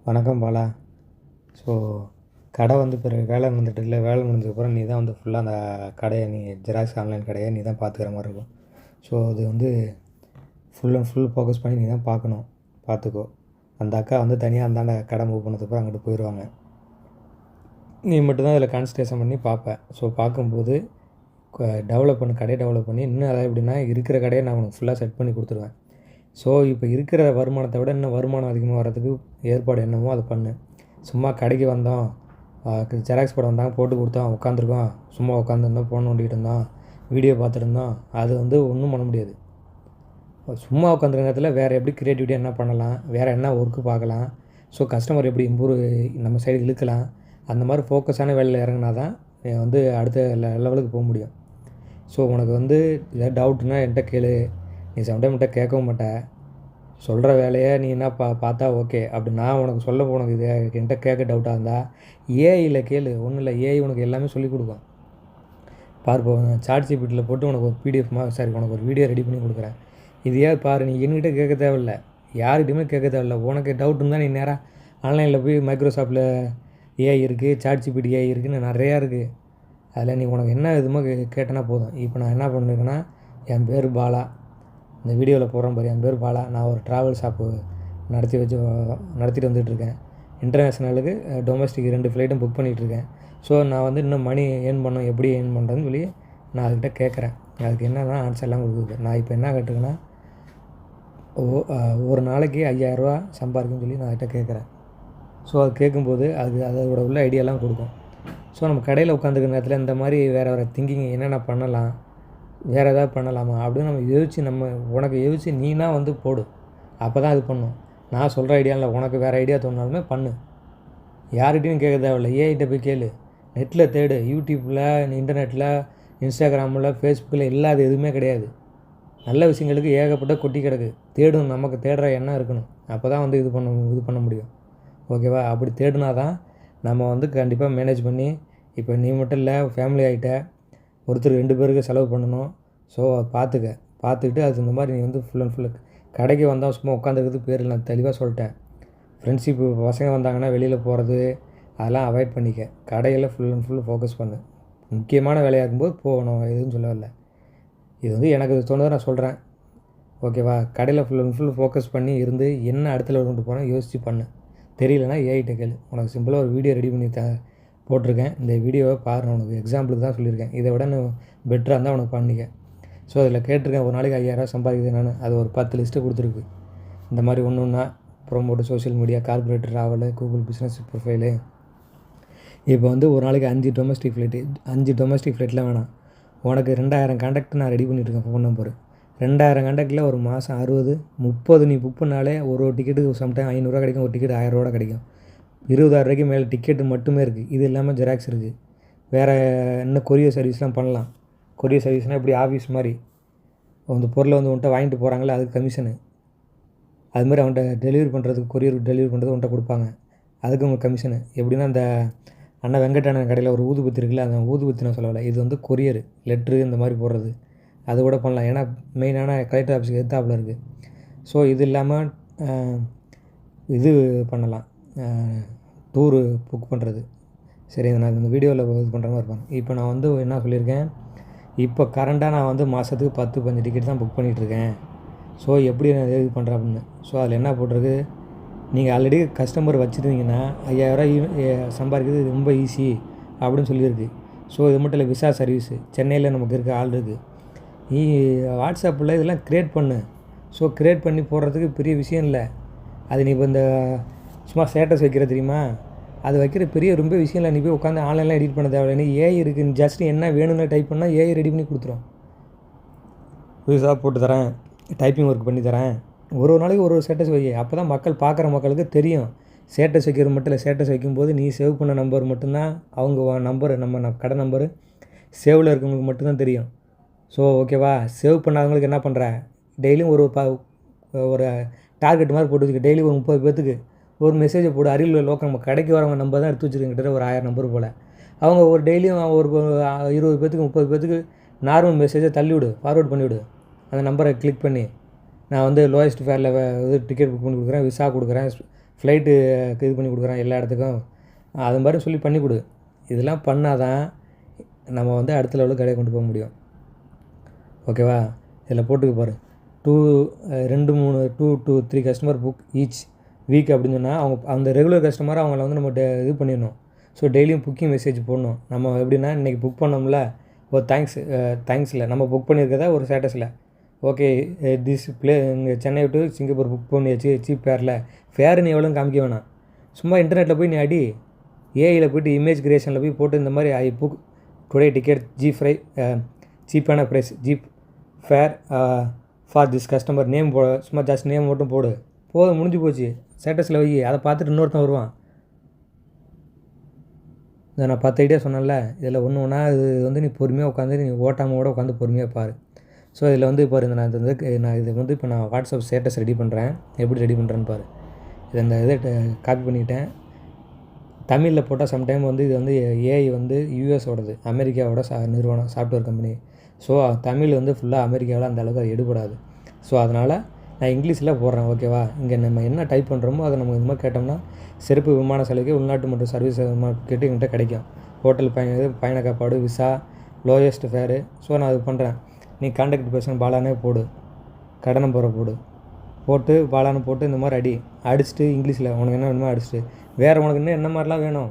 வணக்கம் பாலா. ஸோ கடை வந்து பிறகு வேலை வந்துட்டுருக்குல்ல, வேலை முடிஞ்சதுக்கப்புறம் நீ தான் வந்து ஃபுல்லாக அந்த கடையை ஜெராக்ஸ் ஆன்லைன் கடையை நீ தான் பார்த்துக்கிற மாதிரி இருக்கும். ஸோ அது வந்து ஃபுல் அண்ட் ஃபுல் ஃபோக்கஸ் பண்ணி நீ தான் பார்க்கணும். பார்த்துக்கோ. அந்த அக்கா வந்து தனியாக அந்தாண்ட கடை மூவ் பண்ணதுக்கப்புறம் அங்கிட்டு போயிடுவாங்க. நீ மட்டும்தான் அதில் கான்சன்ட்ரேஷன் பண்ணி பார்ப்ப. ஸோ பார்க்கும்போது டெவலப் பண்ணு, கடையை டெவலப் பண்ணி இன்னும் அதாவது எப்படின்னா இருக்கிற கடையை நான் உனக்கு ஃபுல்லாக செட் பண்ணி கொடுத்துருவேன். ஸோ இப்போ இருக்கிற வருமானத்தை விட இன்னும் வருமானம் அதிகமாக வர்றதுக்கு ஏற்பாடு என்னமோ அதை பண்ணு. சும்மா கடைக்கு வந்தோம், ஜெராக்ஸ் படம் வந்தாங்க போட்டு கொடுத்தோம், உட்காந்துருக்கோம், சும்மா உட்காந்துருந்தோம், ஃபோன் நோண்டிகிட்டு இருந்தோம், வீடியோ பார்த்துருந்தோம், அது வந்து ஒன்றும் பண்ண முடியாது. சும்மா உட்காந்துருக்க நேரத்தில் வேறு எப்படி க்ரியேட்டிவிட்டியாக என்ன பண்ணலாம், வேறு என்ன ஒர்க்கு பார்க்கலாம், ஸோ கஸ்டமர் எப்படி இம்ப்ரூவ் நம்ம சைடு இழுக்கலாம், அந்த மாதிரி ஃபோக்கஸான வேலையில் இறங்கினா தான் வந்து அடுத்த லெவலுக்கு போக முடியும். ஸோ உனக்கு வந்து ஏதாவது டவுட்னா என்கிட்ட கேளு. நீ சம்டைம் என்கிட்ட கேட்கவும் மாட்டேன். சொல்கிற வேலையை நீ என்ன பார்த்தா ஓகே. அப்படி நான் உனக்கு சொல்ல உனக்கு இது என்கிட்ட கேட்க டவுட்டாக இருந்தால் ஏஐயில் கேளு. ஒன்றும் இல்லை, ஏஐ உனக்கு எல்லாமே சொல்லிக் கொடுக்கும். பார்ப்போம், ChatGPTயில் போட்டு உனக்கு ஒரு உனக்கு ஒரு வீடியோ ரெடி பண்ணி கொடுக்குறேன். இது ஏன் பாரு, நீ என்கிட்ட கேட்க தேவையில்லை, யார்கிட்டையுமே கேட்க தேவையில்லை. உனக்கு டவுட் இருந்தால் நீ நேராக ஆன்லைனில் போய் மைக்ரோசாஃப்ட்டில் ஏஐ இருக்குது, ChatGPT ஏஐ இருக்குதுன்னு நிறையா இருக்குது. அதில் நீ உனக்கு என்ன இதுமோ கேட்டனா போதும். இப்போ நான் என்ன பண்ணிருக்கேன்னா, என் பேர் பாலா, இந்த வீடியோவில் போடுறேன் பாரு, என் பேர் பாலா. நான் ஒரு ட்ராவல் ஷாப்பு நடத்திட்டு வந்துட்டுருக்கேன். இன்டர்நேஷ்னலுக்கு டொமஸ்டிக் 2 ஃப்ளைட்டும் புக் பண்ணிகிட்ருக்கேன். ஸோ நான் வந்து இன்னும் மணி ஏர்ன் பண்ணணும், எப்படி ஏர்ன் பண்ணுறதுன்னு சொல்லி நான் அதுக்கிட்ட கேட்குறேன். அதுக்கு என்னென்னா ஆன்சர்லாம் கொடுக்குது. நான் இப்போ என்ன கேட்டிருக்கேன்னா, ஒரு நாளைக்கு 5000 சம்பாதிக்குன்னு சொல்லி நான் அதுக்கிட்ட கேட்குறேன். ஸோ அது கேட்கும்போது அதோட உள்ள ஐடியாலாம் கொடுக்கும். ஸோ நம்ம கடையில் உட்காந்துருக்க நேரத்தில் இந்த மாதிரி வேறு திங்கிங் என்னென்ன பண்ணலாம், வேறு எதாவது பண்ணலாமா அப்படின்னு நம்ம உனக்கு யோசித்து நீனா வந்து போடு. அப்போ தான் இது பண்ணும். நான் சொல்கிற ஐடியா இல்லை, உனக்கு வேறு ஐடியா தோணுனாலுமே பண்ணு. யார்கிட்டையும் கேட்க தேவையில்லை, ஏஐட்ட போய் கேளு. நெட்டில் தேடு, யூடியூப்பில், இன்டர்நெட்டில், இன்ஸ்டாகிராமில், ஃபேஸ்புக்கில் இல்லாத எதுவுமே கிடையாது. நல்ல விஷயங்களுக்கு ஏகப்பட்ட கொட்டி கிடக்கு. தேடும், நமக்கு தேடுற எண்ணம் இருக்கணும். அப்போ தான் வந்து இது பண்ண முடியும். ஓகேவா? அப்படி தேடினா தான் நம்ம வந்து கண்டிப்பாக மேனேஜ் பண்ணி, இப்போ நீ மட்டும் இல்லை, ஃபேமிலி ஆகிட்ட, ஒருத்தர் 2 பேருக்கு செலவு பண்ணணும். ஸோ பார்த்துக்கிட்டு அது இந்த மாதிரி நீ வந்து ஃபுல் அண்ட் ஃபுல்லு கடைக்கு வந்தால் சும்மா உட்காந்துருக்கிறது பேர் இல்லை. நான் தெளிவாக சொல்லிட்டேன். ஃப்ரெண்ட்ஷிப்பு பசங்க வந்தாங்கன்னா வெளியில் போகிறது அதெல்லாம் அவாய்ட் பண்ணிக்க. கடையில் ஃபுல் அண்ட் ஃபுல் ஃபோக்கஸ் பண்ணு. முக்கியமான வேலையாக இருக்கும்போது போகணும், எதுவும் சொல்லவில்லை. இது வந்து எனக்கு தோணுதை நான் சொல்கிறேன். ஓகேவா? கடையில் ஃபுல் அண்ட் ஃபுல் ஃபோக்கஸ் பண்ணி இருந்து என்ன அடுத்த லெவல் கொண்டு போனால் யோசித்து பண்ணு. தெரியலனா ஏஐட்ட கேளு. உனக்கு சிம்பிளாக ஒரு வீடியோ ரெடி பண்ணி போட்டிருக்கேன். இந்த வீடியோவை பாரு. உனக்கு எக்ஸாம்பிளுக்கு தான் சொல்லியிருக்கேன். இதை விட இன்னும் பெட்டராக இருந்தால் உனக்கு பண்ணிக்க. ஸோ அதில் கேட்டிருக்கேன், ஒரு நாளைக்கு 5000 சம்பாதிக்குது நான். அது ஒரு 10 லிஸ்ட்டு கொடுத்துருக்கு. இந்த மாதிரி ஒன்றா promote, social media, corporate travel, Google business profile. இப்போ வந்து ஒரு நாளைக்கு 5 டொமஸ்டிக் ஃப்ளைட்லாம் வேணாம். உனக்கு 2000 கான்டாக்ட் நான் ரெடி பண்ணிட்டுருக்கேன். ஃபோன் நம்பரு 2000 கான்டாக்டில் ஒரு மாதம் 60, 30 நீ புக் பண்ணாலே ஒரு டிக்கெட்டுக்கு சம்டைம் 500 கிடைக்கும். ஒரு டிக்கெட் 1000 கிடைக்கும். 20,000 மேலே டிக்கெட்டு மட்டுமே இருக்குது. இது இல்லாமல் ஜெராக்ஸ் இருக்குது. வேறு இன்னும் கொரியர் சர்வீஸ்லாம் பண்ணலாம். கொரியர் சர்வீஸ்னால் இப்படி ஆஃபீஸ் மாதிரி அந்த பொருளை வந்து உன்ட்ட வாங்கிட்டு போகிறாங்களே, அதுக்கு கமிஷனு. அதுமாதிரி அவன்கிட்ட டெலிவரி பண்ணுறதுக்கு, கொரியர் டெலிவரி பண்ணுறது உன்ட்ட கொடுப்பாங்க, அதுக்கு உங்களுக்கு கமிஷனு. எப்படின்னா அந்த அண்ணா வெங்கடானன் கடையில் ஒரு ஊதுபத்தி இருக்குல்ல, அந்த ஊதுபத்தி நான் சொல்லலை, இது வந்து கொரியர் லெட்ரு இந்த மாதிரி போடுறது, அது கூட பண்ணலாம். ஏன்னா மெயினான கலெக்டர் ஆஃபீஸுக்கு எதிர்த்தாப்புல இருக்குது. ஸோ இது இல்லாமல் இது பண்ணலாம், டூரு புக் பண்ணுறது. சரி, நான் இந்த வீடியோவில் இது பண்ணுற மாதிரி இருப்பாங்க. இப்போ நான் வந்து என்ன சொல்லியிருக்கேன், இப்போ கரண்டாக நான் வந்து மாதத்துக்கு 10-15 டிக்கெட் தான் புக் பண்ணிகிட்ருக்கேன். ஸோ எப்படி நான் இது பண்ணுறேன் அப்படின்னு. ஸோ அதில் என்ன போட்டிருக்கு, நீங்கள் ஆல்ரெடி கஸ்டமர் வச்சுருந்தீங்கன்னா 5000 சம்பாதிக்கிறது ரொம்ப ஈஸி அப்படின்னு சொல்லியிருக்கு. ஸோ இது மட்டும் இல்லை, விசா சர்வீஸு சென்னையில் நமக்கு இருக்க ஆள் இருக்குது. நீ வாட்ஸ்அப்பில் இதெல்லாம் க்ரியேட் பண்ணு. ஸோ க்ரியேட் பண்ணி போடுறதுக்கு பெரிய விஷயம் இல்லை. அது நீ இப்போ இந்த சும்மா ஸ்டேட்டஸ் வைக்கிற தெரியுமா, அது வைக்கிற பெரிய ரொம்ப விஷயம் இல்லை. நீ போய் உட்காந்து ஆன்லைன்லாம் எடிட் பண்ண தேவையில்லை. நீ ஏஐ இருக்குது, நீ ஜஸ்ட் என்ன வேணும்னு டைப் பண்ணால் ஏஐ ரெடி பண்ணி கொடுத்துரும். புதுசாக போட்டு தரேன், டைப்பிங் ஒர்க் பண்ணி தரேன், ஒரு நாளைக்கு ஒரு ஸ்டேட்டஸ் வை. அப்போ தான் பார்க்குற மக்களுக்கு தெரியும். ஸ்டேட்டஸ் வைக்கிறது மட்டும் இல்லை, ஸ்டேட்டஸ் வைக்கும்போது நீ சேவ் பண்ண நம்பர் மட்டும்தான் அவங்க நம்பரு, நம்ம கடை நம்பரு சேவில் இருக்கவங்களுக்கு மட்டும்தான் தெரியும். ஸோ ஓகேவா? சேவ் பண்ணாதவங்களுக்கு என்ன பண்ணுற, டெய்லியும் ஒரு டார்கெட் மாதிரி போட்டு வச்சுக்க. டெய்லி ஒரு 30 பேர்த்துக்கு ஒரு மெசேஜை போடு. அருகில் லோக்கல் நம்ம கடைக்கு வரவங்க நம்பர் தான் எடுத்து வச்சுருக்கேன், கிட்டத்தட்ட ஒரு 1000 நம்பர் போல். அவங்க ஒரு டெய்லியும் ஒரு 20 பேர்த்துக்கு 30 பேர்த்துக்கு நார்மல் மெசேஜை தள்ளிவிடு, ஃபார்வேர்ட் பண்ணிவிடு. அந்த நம்பரை கிளிக் பண்ணி, நான் வந்து லோயஸ்ட் ஃபேரில் இது டிக்கெட் புக் பண்ணி கொடுக்குறேன், விசா கொடுக்குறேன், ஃப்ளைட்டு இது பண்ணி கொடுக்குறான் எல்லா இடத்துக்கும், அது மாதிரி சொல்லி பண்ணி கொடு. இதெல்லாம் பண்ணால் தான் நம்ம வந்து அடுத்த லெவலுக்கு கடையை கொண்டு போக முடியும். ஓகேவா? இதில் போட்டுக்க பாரு, 2, 3, 2 to 3 customer book each week அப்படின்னு சொன்னால் அவங்க அந்த ரெகுலர் கஸ்டமரை அவங்கள வந்து நம்ம இது பண்ணிடணும். ஸோ டெய்லியும் புக்கிங் மெசேஜ் போடணும். நம்ம எப்படின்னா இன்றைக்கி புக் பண்ணோம்ல, ஒரு தேங்க்ஸில் நம்ம புக் பண்ணியிருக்கதா ஒரு ஸ்டேட்டஸில், ஓகே திஸ் இங்கே சென்னை டு சிங்கப்பூர் புக் பண்ணியாச்சு சீப் ஃபேர் நீ எவ்வளோன்னு காமிக்க வேணாம். சும்மா இன்டர்நெட்டில் போய் நீ அடி, ஏஐயில் போய்ட்டு இமேஜ் கிரியேஷனில் போய் போட்டு இந்த மாதிரி ஐ புக் டுடே டிக்கெட் சீப்பான price cheap fare for this customer name சும்மா ஜஸ்ட் நேம் மட்டும் போதும், முடிஞ்சு போச்சு. ஸ்டேட்டஸில் வை, அதை பார்த்துட்டு இன்னொருத்தன் வருவான். இதை நான் 10 ஐடியா சொன்னேன்ல, இதில் ஒன்றா இது வந்து நீ பொறுமையாக உட்காந்து நீ ஓட்டாமல் கூட உட்காந்து பொறுமையாக பாரு. ஸோ இதில் வந்து பாரு, நான் இது வந்து இப்போ நான் வாட்ஸ்அப் ஸ்டேட்டஸ் ரெடி பண்ணுறேன். எப்படி ரெடி பண்ணுறேன்னு பாரு. இந்த இதை காப்பி பண்ணிக்கிட்டேன். தமிழில் போட்டால் சம்டைம் வந்து இது வந்து ஏஐ வந்து யூஎஸோடது, அமெரிக்காவோட நிறுவனம், சாஃப்ட்வேர் கம்பெனி. ஸோ தமிழ் வந்து ஃபுல்லாக அமெரிக்காவில் அந்த அளவுக்கு அது எடுபடாது. ஸோ அதனால் நான் இங்கிலீஷில் போடுறேன். ஓகேவா? இங்கே நம்ம என்ன டைப் பண்ணுறோமோ அதை நம்ம இது மாதிரி கேட்டோம்னா, சிறப்பு விமான சலுகை உள்நாட்டு மற்றும் சர்வீஸ் கேட்டு என்கிட்ட கிடைக்கும். ஹோட்டல் பயண காப்பாடு, விசா, லோயஸ்ட் ஃபேரு. ஸோ நான் அது பண்ணுறேன். நீ கான்டாக்ட் பர்சன் பாலானே போடு, கடை நம்பரை போட்டு பாலான்னு போட்டு இந்த மாதிரி அடிச்சுட்டு இங்கிலீஷில் உனக்கு என்ன வேணுமோ அடிச்சுட்டு, வேறு உனக்கு இன்னும் என்ன மாதிரிலாம் வேணும்,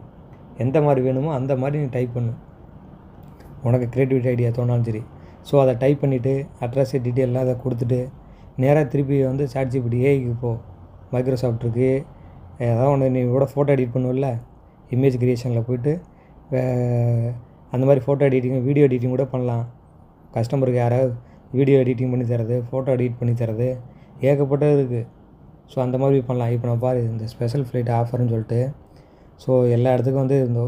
எந்த மாதிரி வேணுமோ அந்த மாதிரி நீ டைப் பண்ணு. உனக்கு க்ரியேட்டிவிட்டி ஐடியா தோணாலும் சரி. ஸோ அதை டைப் பண்ணிவிட்டு அட்ரஸ் டீட்டெயிலாம் அதை கொடுத்துட்டு நேராக திருப்பி வந்து ChatGPT ஏஐக்கு போ. மைக்ரோசாஃப்ட் இருக்குது, ஏதாவது ஒன்று நீ கூட ஃபோட்டோ எடிட் பண்ணுவில்ல, இமேஜ் க்ரியேஷனில் போய்ட்டு அந்த மாதிரி ஃபோட்டோ எடிட்டிங், வீடியோ எடிட்டிங் கூட பண்ணலாம். கஸ்டமருக்கு யாராவது வீடியோ எடிட்டிங் பண்ணி தரது, ஃபோட்டோ எடிட் பண்ணி தரது, ஏகப்பட்டது இருக்குது. ஸோ அந்த மாதிரி பண்ணலாம். இப்போ நான் பாரு, இந்த ஸ்பெஷல் ஃப்ளைட் ஆஃபர்னு சொல்லிட்டு, ஸோ எல்லா இடத்துக்கும் வந்து இந்த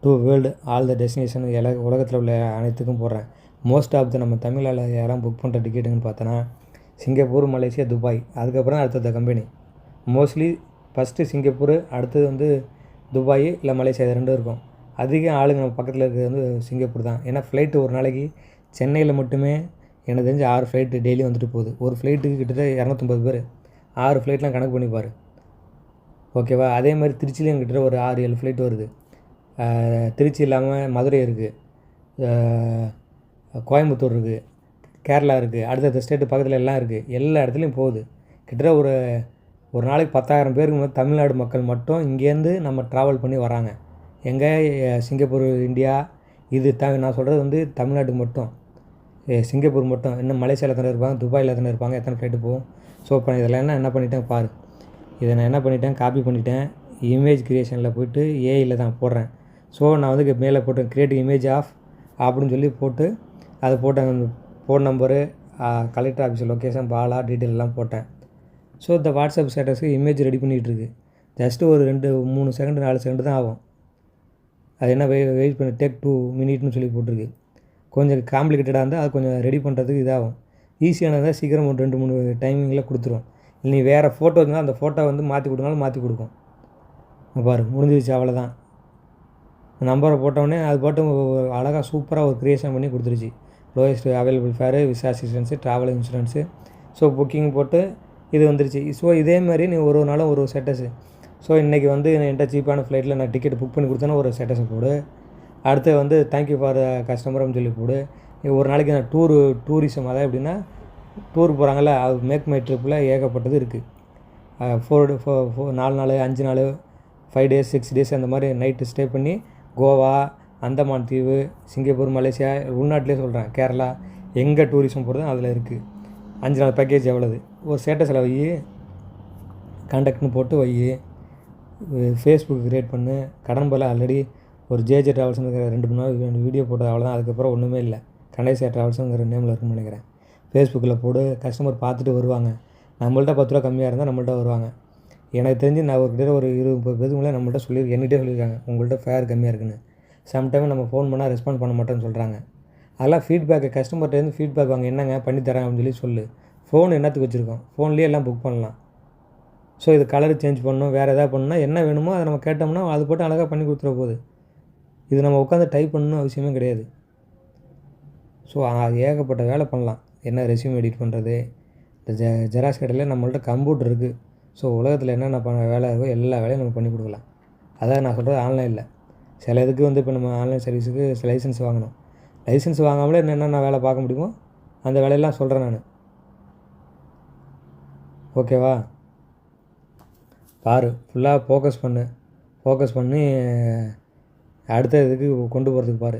to world all the destination உலகத்தில் உள்ள அனைத்துக்கும் போடுறேன். மோஸ்ட் ஆஃப் த நம்ம தமிழில் யாரும் புக் பண்ணுற டிக்கெட்டுன்னு பார்த்தோன்னா சிங்கப்பூர், மலேசியா, துபாய், அதுக்கப்புறம் அடுத்தது கம்பெனி. மோஸ்ட்லி ஃபஸ்ட்டு சிங்கப்பூர், அடுத்தது வந்து துபாய் இல்லை மலேசியா, இது 2 இருக்கும். அதிக ஆளுங்க நம்ம பக்கத்தில் இருக்கிறது வந்து சிங்கப்பூர் தான். ஏன்னா ஃப்ளைட்டு ஒரு நாளைக்கு சென்னையில் மட்டுமே எனக்கு தெரிஞ்சு 6 ஃப்ளைட்டு டெய்லி வந்துட்டு போகுது. ஒரு ஃப்ளைட்டுக்கு கிட்டத்தட்ட 250 பேர். 6 ஃப்ளைட்லாம் கணக்கு பண்ணி பாரு. ஓகேவா? அதே மாதிரி திருச்சியிலையும் கிட்டத்தட்ட ஒரு 6-7 ஃப்ளைட் வருது. திருச்சி இல்லாமல் மதுரை இருக்குது, கோயம்புத்தூர் இருக்குது, கேரளா இருக்குது, அடுத்தடுத்த ஸ்டேட்டு பக்கத்தில் எல்லாம் இருக்குது. எல்லா இடத்துலையும் போகுது. கிட்டத்தட்ட ஒரு நாளைக்கு 10,000 பேருக்கு மேலே தமிழ்நாடு மக்கள் மட்டும் இங்கேருந்து நம்ம ட்ராவல் பண்ணி வராங்க. எங்கே? Singapore, India. இது நான் சொல்கிறது வந்து தமிழ்நாட்டுக்கு மட்டும், சிங்கப்பூர் மட்டும். இன்னும் மலேசியாவில் எத்தனை இருப்பாங்க, துபாயில் எத்தனை இருப்பாங்க, எத்தனை ஃப்ளைட்டு போகும். ஸோ இப்போ இதெல்லாம் என்ன பண்ணிட்டேன் பாரு. இதை நான் என்ன பண்ணிட்டேன், காப்பி பண்ணிட்டேன். இமேஜ் க்ரியேஷனில் போய்ட்டு ஏஐயில் தான் போடுறேன். ஸோ நான் வந்து மேலே போட்டேன் கிரியேட் இமேஜ் ஆஃப் அப்படின்னு சொல்லி போட்டு அதை போட்டேன். Phone number, collector office location, Bala detail எல்லாம் போட்டேன். ஸோ இந்த வாட்ஸ்அப் ஸ்டேட்டஸுக்கு இமேஜ் ரெடி பண்ணிகிட்ருக்கு. ஜஸ்ட்டு ஒரு 2-3 செகண்ட் 4 செகண்ட் தான் ஆகும். அது என்ன வெயிட் பண்ணி டேக் 2 மினிட்னு சொல்லி போட்டிருக்கு. கொஞ்சம் காம்ப்ளிகேட்டடாக இருந்தால் அது கொஞ்சம் ரெடி பண்ணுறதுக்கு இதாகும். ஈஸியானதாக சீக்கிரம் ஒரு 2-3 டைமிங்கில் கொடுத்துரும். இல்லை நீ வேறு ஃபோட்டோ இருந்தால் அந்த ஃபோட்டோ வந்து மாற்றி கொடுனாலும் மாற்றி கொடுக்கும். பாரு, முடிஞ்சிருச்சு, அவ்வளோதான். நம்பரை போட்டோடனே அது பாட்டு அழகாக சூப்பராக ஒரு க்ரியேஷன் பண்ணி கொடுத்துருச்சு. Lowest available fare, visa assistance, travel insurance. So booking போட்டு இது வந்துருச்சு. ஸோ இதே மாதிரி நீ ஒரு நாளும் ஒரு ஸ்டேட்டஸு. ஸோ இன்றைக்கி வந்து என்கிட்ட சீப்பான ஃப்ளைட்டில் நான் டிக்கெட் புக் பண்ணி கொடுத்தேன்னா ஒரு ஸ்டேட்டஸை போடு. அடுத்து வந்து தேங்க்யூ ஃபார் கஸ்டமர்னு சொல்லி போடு. ஒரு நாளைக்கு நான் டூரிசம், அதாவது எப்படின்னா டூர் போகிறாங்கல்ல, அது மேக் மை ட்ரிப்பில் ஏகப்பட்டது இருக்குது. 4 நாள் 5 நாள் 5 டேஸ் 6 டேஸ் அந்த மாதிரி நைட்டு ஸ்டே பண்ணி கோவா, அந்தமான் தீவு, சிங்கப்பூர், மலேசியா, உள்நாட்டிலே சொல்கிறேன், கேரளா, எங்கே டூரிசம் போகிறது அதில் இருக்குது. 5 நாள் பேக்கேஜ் எவ்வளவு, ஒரு ஸ்டேட்டஸில் வை, கான்டாக்ட்னு போட்டு வை, ஃபேஸ்புக் க்ரியேட் பண்ணு. கடன் போல் ஆல்ரெடி ஒரு ஜேஜே ட்ராவல்ஸுங்கிற 2-3 நாள் வீடியோ போட்டது, அவ்வளோதான். அதுக்கப்புறம் ஒன்றுமே இல்லை. கணேசியா ட்ராவல்ஸுங்கிற நேமில் இருக்குன்னு நினைக்கிறேன். ஃபேஸ்புக்கில் போடு, கஸ்டமர் பார்த்துட்டு வருவாங்க. நம்மள்ட்ட 10 ரூபா கம்மியாக இருந்தால் நம்மள்ட்ட வருவாங்க. எனக்கு தெரிஞ்சு நான் ஒரு 20-30 பேருக்கு மேலே நம்மள்ட்ட என்கிட்டே சொல்லியிருக்காங்க, உங்கள்கிட்ட ஃபேர் கம்மியாக இருக்குன்னு. சம்டைம் நம்ம ஃபோன் பண்ணால் ரெஸ்பாண்ட் பண்ண மாட்டேன்னு சொல்கிறாங்க. அதெல்லாம் ஃபீட்பேக்கு, கஸ்டமர்கிட்டேருந்து ஃபீட்பேக் வாங்க, என்னங்க பண்ணித்தரேன் அப்படின்னு சொல்லி ஃபோன் என்னத்துக்கு வச்சுருக்கோம், ஃபோன்லேயே எல்லாம் புக் பண்ணலாம். ஸோ இது கலர் சேஞ்ச் பண்ணணும், வேறு எதாவது பண்ணணும்னா என்ன வேணுமோ அதை நம்ம கேட்டோம்னா அது போட்டு அழகாக பண்ணி கொடுத்துட போகுது. இது நம்ம உட்காந்து டைப் பண்ணணும் அவசியமே கிடையாது. ஸோ ஏகப்பட்ட வேலை பண்ணலாம். என்ன ரெஸ்யூம் எடிட் பண்ணுறது, இந்த ஜெராக்ஸ் கடையில் நம்மள்ட்ட கம்ப்யூட்டர் இருக்குது. ஸோ உலகத்தில் என்னென்ன வேலை இருக்கோ எல்லா வேலையும் நம்ம பண்ணி கொடுக்கலாம். அதான் நான் சொல்கிறது ஆன்லைனில். சில இதுக்கு வந்து இப்போ நம்ம ஆன்லைன் சர்வீஸுக்கு லைசன்ஸ் வாங்கணும். லைசன்ஸ் வாங்காமலே என்னென்ன வேலை பார்க்க முடியுமோ அந்த வேலையெல்லாம் சொல்கிறேன் நான். ஓகேவா? பாரு, ஃபுல்லாக ஃபோக்கஸ் பண்ணி அடுத்த இதுக்கு கொண்டு போகிறதுக்கு பாரு.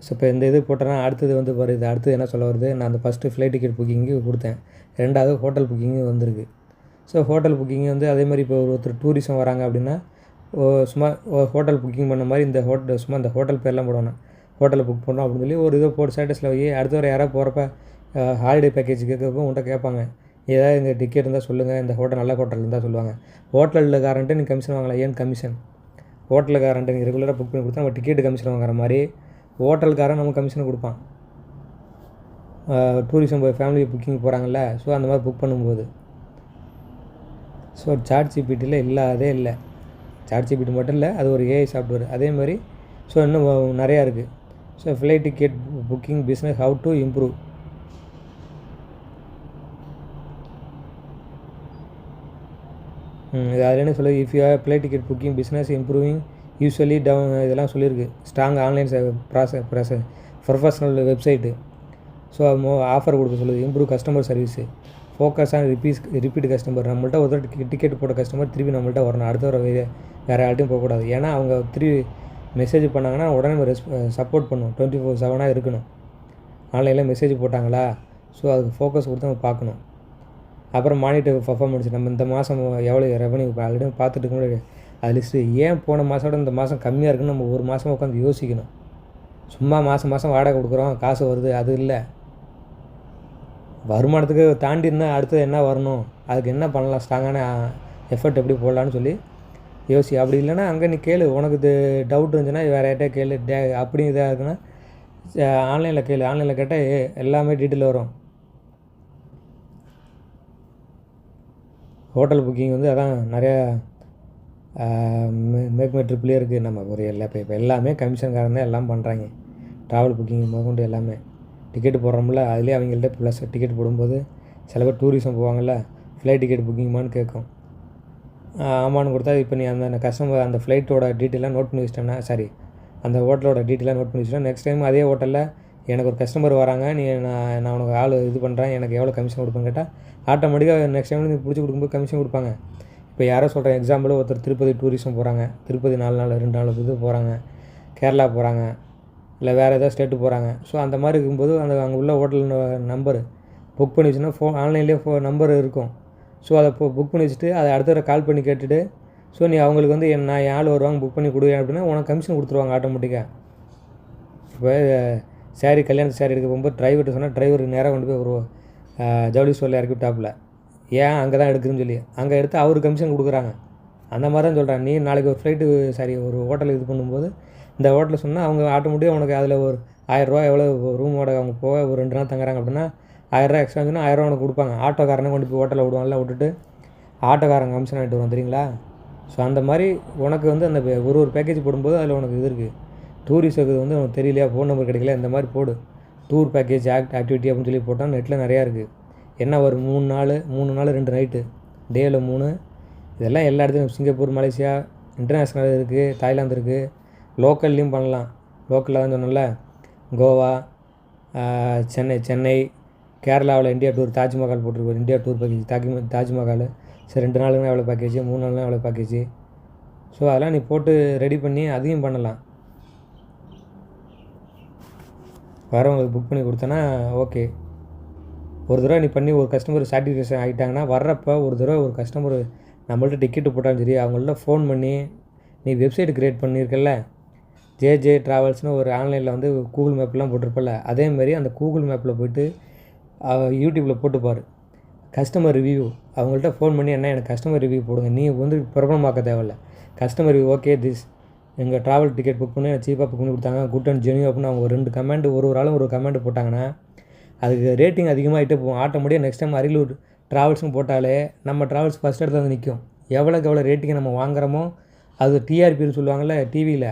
ஸோ இப்போ இந்த இது போட்டேன்னா அடுத்தது வந்து பாரு, இது அடுத்தது என்ன சொல்ல வருது, நான் அந்த ஃபஸ்ட்டு ஃப்ளைட் டிக்கெட் புக்கிங்கு கொடுத்தேன். 2வது ஹோட்டல் புக்கிங்கு வந்திருக்கு. ஸோ ஹோட்டல் புக்கிங் வந்து அதேமாதிரி இப்போ ஒருத்தர் டூரிசம் வராங்க அப்படின்னா சும்மா ஹோட்டல் புக்கிங் பண்ண மாதிரி இந்த சும்மா இந்த ஹோட்டல் பேர்லாம் போடுவாங்க. ஹோட்டலில் புக் பண்ணோம் அப்படின்னு சொல்லி ஒரு இதை போட்டு ஸ்டேட்டஸில் போய் அடுத்த வர யாராவது போகிறப்ப ஹாலிடே பேக்கேஜ் கேட்குறப்போ உன்ட்ட கேட்பாங்க, ஏதாவது இந்த டிக்கெட் இருந்தால் சொல்லுங்கள், இந்த ஹோட்டல் நல்ல ஹோட்டல் இருந்தால் சொல்லுவாங்க. ஹோட்டலில் காரண்ட்டு நீ கமிஷன் வாங்கலாம். ஏன் கமிஷன்? ஹோட்டலில் காரண்ட்டு நீங்கள் ரெகுலராக புக் பண்ணி கொடுத்தா நம்ம டிக்கெட்டு கமிஷன் வாங்குற மாதிரி ஹோட்டலுக்காரன் நம்ம கமிஷனை கொடுப்பான். டூரிசம் போய் ஃபேமிலி புக்கிங் போகிறாங்கல்ல, ஸோ அந்த மாதிரி புக் பண்ணும்போது. ஸோ ChatGPTயில் இல்லாதே இல்லை. ChatGPT மட்டும் இல்லை, அது ஒரு ஏஐ சாஃப்ட்வேர். அதே மாதிரி ஸோ இன்னும் நிறையா இருக்குது. So flight ticket booking business how to improve. இது அதில் என்ன சொல்லுது, if you have flight ticket booking business improving usually down, இதெல்லாம் சொல்லியிருக்கு. Strong online professional website. So offer கொடுக்க சொல்லுது. Improve customer service, focus on repeat customer. நம்மள்ட்ட ஒருத்தர் டிக்கெட் போட்ட கஸ்டமர் திருப்பி நம்மள்ட்ட வரணும், அடுத்த வர வேறு யார்ட்டையும் போகக்கூடாது. ஏன்னா அவங்க திருப்பி மெசேஜ் பண்ணாங்கன்னா உடனே நம்ம சப்போர்ட் பண்ணும். 24/7 இருக்கணும். ஆன்லைனில் மெசேஜ் போட்டாங்களா, ஸோ அதுக்கு ஃபோக்கஸ் கொடுத்து நம்ம பார்க்கணும். அப்புறம் மானிட்டர் பர்ஃபார்மன்ஸ், நம்ம இந்த மாதம் எவ்வளோ ரெவன்யூ ஆல்ரெடி பார்த்துட்டு இருக்க அது லிஸ்ட்டு. ஏன் போன மாதத்தோட இந்த மாதம் கம்மியாக இருக்குன்னு நம்ம ஒரு மாதம் உட்காந்து யோசிக்கணும். சும்மா மாதம் வாடகை கொடுக்குறோம், காசு வருது, அது இல்லை. வருமானத்துக்கு தாண்டி இருந்தால் அடுத்தது என்ன வரணும், அதுக்கு என்ன பண்ணலாம், ஸ்ட்ராங்கான எஃபர்ட் எப்படி போடலான்னு சொல்லி யோசி. அப்படி இல்லைன்னா அங்கே நீ கேளு, உனக்கு இது டவுட் இருந்துச்சுன்னா வேறு யார்ட்டே கேளு. அப்படி இதாக இருக்குன்னா ஆன்லைனில் கேளு. ஆன்லைனில் கேட்டால் எல்லாமே டீட்டெயில் வரும். ஹோட்டல் புக்கிங் வந்து அதான் நிறையா ட்ரிப்லேயே இருக்குது. நம்ம ஒரு இப்போ எல்லாமே கமிஷன்காரன் தான் எல்லாம் பண்ணுறாங்க. ட்ராவல் புக்கிங் முதற்கொண்டு எல்லாமே. டிக்கெட்டு போடுறோம்ல, அதுலேயே அவங்கள்ட்ட ப்ளஸ் டிக்கெட் போடும்போது சில பேர் டூரிசம் போவாங்கள்ல, ஃப்ளைட் டிக்கெட் புக்கிங்மான்னு கேட்கும். ஆமான்னு கொடுத்தா இப்போ நீ அந்த கஸ்டமர் அந்த ஃப்ளைட்டோட டீட்டெயிலாக நோட் பண்ணி வச்சிட்டேன்னா, சாரி அந்த ஹோட்டலோட டீட்டெயிலாக நோட் பண்ணி வச்சுட்டேன். நெக்ஸ்ட் டைம் அதே ஹோட்டலில் எனக்கு ஒரு கஸ்டமர் வராங்க, நான் உனக்கு ஆள் இது பண்ணுறேன், எனக்கு எவ்வளோ கமிஷன் கொடுப்பேன்னு கேட்டால் ஆட்டோமேட்டிக்காக நெக்ஸ்ட் டைம் நீ பிடிச்சி கொடுக்கும்போது கமிஷன் கொடுப்பாங்க. இப்போ யாரோ சொல்கிறேன் எக்ஸாம்பிள், ஒருத்தர் திருப்பதி டூரிசம் போகிறாங்க, திருப்பதி 4 நாள் 2 நாள் இது போகிறாங்க, கேரளா போகிறாங்க, இல்லை வேறு ஏதாவது ஸ்டேட்டு போகிறாங்க. ஸோ அந்த மாதிரி இருக்கும்போது அங்கே உள்ள ஹோட்டல் நம்பர் புக் பண்ணி வச்சுன்னா ஆன்லைன்லேயே நம்பர் இருக்கும். ஸோ அதை புக் பண்ணி வச்சுட்டு அதை அடுத்த கால் பண்ணி கேட்டுட்டு, ஸோ நீ அவங்களுக்கு வந்து நான் என் ஆள் வருவாங்க புக் பண்ணி கொடு அப்படின்னா உனக்கு கமிஷன் கொடுத்துருவாங்க ஆட்டோமேட்டிக்காக. இப்போ கல்யாணத்து சேரீ எடுக்க போகும்போது டிரைவர்கிட்ட சொன்னால் டிரைவருக்கு நேராக கொண்டு போய் ஒரு ஜவுளி ஸ்டோரில் இறக்கி விட்டாப்புல, ஏன் அங்கே தான் எடுக்குதுன்னு சொல்லி அங்கே எடுத்து அவருக்கு கமிஷன் கொடுக்குறாங்க. அந்த மாதிரி தான் சொல்கிறேன். நீ நாளைக்கு ஒரு ஹோட்டலுக்கு இது பண்ணும்போது இந்த ஹோட்டலில் சொன்னால் அவங்க ஆட்டோமேட்டிக்காக உனக்கு அதில் ஒரு 1000 ரூபா எவ்வளோ ரூம் வாடகை அவங்க போக ஒரு 2 நாள் தங்குறாங்க அப்படின்னா 1000 ரூபா எக்ஸ்ட்ரா சொன்னால் 1000 ரூபா உனக்கு கொடுப்பாங்க. ஆட்டோக்காரனை கொண்டு போய் ஹோட்டலில் விடுவாங்கல்ல, விட்டுட்டு ஆட்டோக்காரன் கமிஷன் ஆகிட்டு வரும் தெரியுங்களா. ஸோ அந்த மாதிரி உனக்கு வந்து அந்த ஒரு பேக்கேஜ் போடும்போது அதில் உனக்கு இது இருக்குது. டூரிஸ்ட்டுக்கு வந்து உனக்கு தெரியலையா, ஃபோன் நம்பர் கிடைக்கல, இந்த மாதிரி போடு. டூர் பேக்கேஜ் ஆக்டிவிட்டி அப்படின்னு சொல்லி போட்டால் நெட்டில் நிறையா இருக்குது. என்ன ஒரு 3 நாள் 2 நைட்டு, டேவில் 3, இதெல்லாம் எல்லா இடத்துலையும் சிங்கப்பூர், மலேசியா, இன்டர்நேஷ்னல் இருக்குது, தாய்லாந்து இருக்குது, லோக்கல்லையும் பண்ணலாம். லோக்கலில் தான் சொன்னல, கோவா, சென்னை, கேரளாவில் இந்தியா டூர், தாஜ்மஹால் போட்டிருக்கோம், இந்தியா டூர் பேக்கேஜ் தாஜ்மஹால். சரி 2 நாளுக்குனா எவ்வளோ பேக்கேஜ், 3 நாளுனா எவ்வளோ பேக்கேஜ். ஸோ அதெல்லாம் நீ போட்டு ரெடி பண்ணி அதையும் பண்ணலாம். வரவங்களுக்கு புக் பண்ணி கொடுத்தனா ஓகே. ஒரு தடவை நீ பண்ணி ஒரு கஸ்டமர் சாட்டிஸ்ஃபேக்ஷன் ஆகிட்டாங்கன்னா வர்றப்போ ஒரு தடவை ஒரு கஸ்டமர் நம்மள்ட்ட டிக்கெட்டு போட்டாலும் சரி, அவங்கள்ட்ட ஃபோன் பண்ணி நீ வெப்சைட் க்ரியேட் பண்ணியிருக்கல, ஜே ட்ராவல்ஸ்னு ஒரு ஆன்லைனில் வந்து கூகுள் மேப்லாம் போட்டிருப்பல, அதேமாதிரி அந்த கூகுள் மேப்பில் போய்ட்டு யூடியூப்பில் போட்டுப்பார் கஸ்டமர் ரிவ்யூ. அவங்கள்ட்ட ஃபோன் பண்ணி என்ன எனக்கு கஸ்டமர் ரிவ்யூ போடுங்க, நீ வந்து பிரபலமாக்க தேவையில்ல, கஸ்டமர் ரிவ்யூ ஓகே எங்கள் ட்ராவல் டிக்கெட் புக் பண்ணி சீப்பாக புக் பண்ணி கொடுத்தாங்க, குட் அண்ட் ஜென்யூ அப்படின்னு அவங்க 2 கமெண்ட் ஒரு ஆளும் ஒரு கமெண்ட் போட்டாங்கன்னா அதுக்கு ரேட்டிங் அதிகமாகிட்டே போகும். ஆட்டோமேட்டிக்காக நெக்ஸ்ட் டைம் அரியலூர் ட்ராவல்ஸும் போட்டாலே நம்ம ட்ராவல்ஸ் ஃபஸ்ட் இடத்துல வந்து நிற்கும். எவ்வளோக்கு எவ்வளோ ரேட்டிங்கை நம்ம வாங்குகிறோமோ அது டிஆர்பின்னு சொல்லுவாங்கள்ல டிவியில்,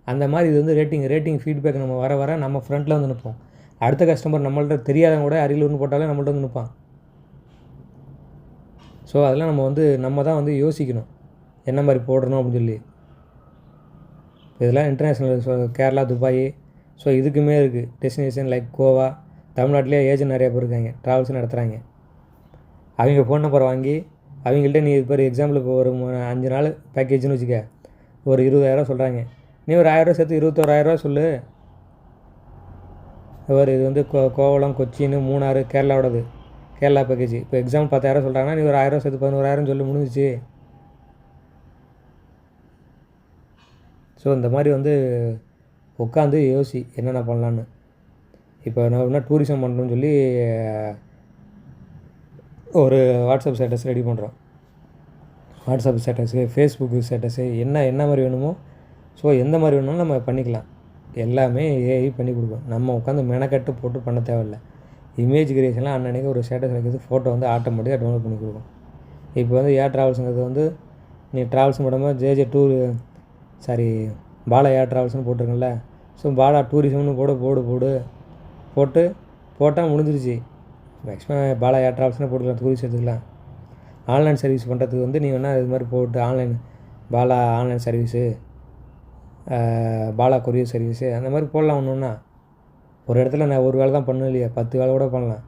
அந்த மாதிரி இது வந்து ரேட்டிங் ஃபீட்பேக் நம்ம வர நம்ம ஃப்ரண்ட்டில் வந்து நிற்போம். அடுத்த கஸ்டமர் நம்மள்ட்ட தெரியாதவங்க கூட அரியலூர்னு போட்டாலே நம்மள்ட்ட வந்து நிற்பான். ஸோ ஸோ அதெல்லாம் நம்ம தான் வந்து யோசிக்கணும் என்ன மாதிரி போடணும் அப்படின்னு சொல்லி. இதெல்லாம் இன்டர்நேஷ்னல் கேரளா, துபாய், ஸோ இதுக்குமே இருக்குது டெஸ்டினேஷன் லைக் கோவா. தமிழ்நாட்டிலே ஏஜென்ட் நிறையா பேர் இருக்காங்க, ட்ராவல்ஸ் நடத்துகிறாங்க. அவங்க ஃபோன் நம்பர் வாங்கி அவங்கள்ட்ட நீ இப்போ எக்ஸாம்பிள் இப்போ ஒரு 5 நாள் பேக்கேஜ்னு வச்சுக்க, ஒரு 20,000 சொல்கிறாங்க. நீ ஒரு 1000 சேர்த்து 21,000 சொல்லு. இது வந்து கோவளம், கொச்சின், மூணாறு கேரளாவோடது, கேரளா பேக்கேஜ். இப்போ எக்ஸாம்பிள் 10,000 சொல்கிறாங்கன்னா நீ ஒரு 1000 சேர்த்து 11,000 சொல்லி முடிஞ்சிச்சு. ஸோ இந்த மாதிரி வந்து உட்காந்து யோசி என்னென்ன பண்ணலான்னு. இப்போ நான் என்ன டூரிசம் பண்ணணும்னு சொல்லி ஒரு வாட்ஸ்அப் ஸ்டேட்டஸ் ரெடி பண்ணுறோம். வாட்ஸ்அப் ஸ்டேட்டஸு, ஃபேஸ்புக்கு ஸ்டேட்டஸு, என்ன மாதிரி வேணுமோ, ஸோ எந்த மாதிரி வேணுமோ நம்ம பண்ணிக்கலாம். எல்லாமே ஏஐ பண்ணி கொடுக்கும். நம்ம உட்காந்து மெனக்கட்டு போட்டு பண்ண தேவையில்லை. இமேஜ் கிரியேஷன்லாம் அன்னன்னைக்கு ஒரு ஸ்டேட்டஸ் வைக்கிறது, ஃபோட்டோ வந்து ஆட்டோமேட்டிக்காக டவுன்லோட் பண்ணி கொடுக்கும். இப்போ வந்து ஏர் ட்ராவல்ஸுங்கிறது வந்து நீ ட்ராவல்ஸ் மூலமாக ஜேஜே பாலா ஏர் ட்ராவல்ஸ்னு போட்டிருக்கேன்ல, ஸோ பாலா டூரிசம்னு போட்டால் முடிஞ்சிருச்சு. மேக்ஸிமம் பாலா ஏர் ட்ராவல்ஸ்னு போட்டுக்கலாம், டூரிசத்துக்குலாம். ஆன்லைன் சர்வீஸ் பண்ணுறதுக்கு வந்து நீ வேணால் இது மாதிரி போட்டு Bala online service, Bala courier service அந்த மாதிரி போடலாம். ஒன்றுன்னா ஒரு இடத்துல நான் ஒரு வேலை தான் பண்ணணும் இல்லையா, 10 வேலை கூட பண்ணலாம்.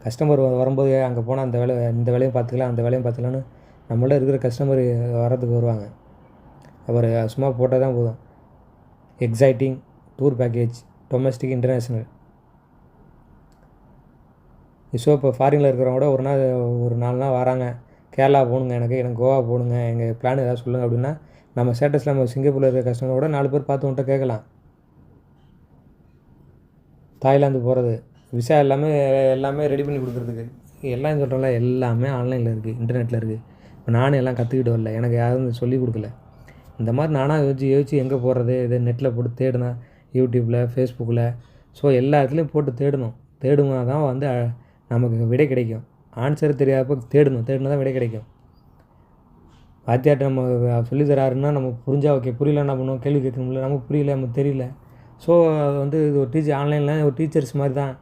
கஸ்டமர் வரும்போது அங்கே போனால் இந்த வேலையும் பார்த்துக்கலாம், அந்த வேலையும் பார்த்துக்கலான்னு நம்மள்ட்ட இருக்கிற கஸ்டமர் வரதுக்கு வருவாங்க. அவர் சும்மா போட்டால் தான் போதும். Exciting tour package, domestic, international. So இப்போ ஃபாரினில் இருக்கிறவங்க கூட ஒரு 4 நாள் வராங்க, கேரளா போகணுங்க, எனக்கு கோவா போகணுங்க, எங்கள் பிளான் ஏதாவது சொல்லுங்கள் அப்படின்னா, நம்ம ஸ்டேட்டஸில் நம்ம சிங்கப்பூரில் இருக்கிற கஸ்டமர் கூட 4 பேர் பார்த்து உன்ட்ட கேட்கலாம். தாய்லாந்து போகிறது விசா எல்லாமே ரெடி பண்ணி கொடுக்குறதுக்கு எல்லாம் சொல்கிறோம்ல, எல்லாமே ஆன்லைனில் இருக்குது, இன்டர்நெட்டில் இருக்குது. இப்போ நானும் எல்லாம் கற்றுக்கிட்டு வரல, எனக்கு யாரும் சொல்லிக் கொடுக்கல. இந்த மாதிரி நானாக யோசிச்சு எங்கே போடுறது, இதை நெட்டில் போட்டு தேடினா, யூடியூப்பில், ஃபேஸ்புக்கில், ஸோ எல்லா இடத்துலையும் போட்டு தேடுனா தான் வந்து நமக்கு விடை கிடைக்கும். ஆன்சர் தெரியாதப்போ தேடினா தான் விடை கிடைக்கும். வாத்தியார்ட்ட நம்ம சொல்லி தராருன்னா நம்ம புரிஞ்சால் ஓகே, புரியல என்ன பண்ணுவோம், கேள்வி கேட்கணும்ல, நமக்கு புரியல, நமக்கு தெரியல. ஸோ அது வந்து இது ஒரு ஆன்லைனில் ஒரு டீச்சர்ஸ் மாதிரி தான்.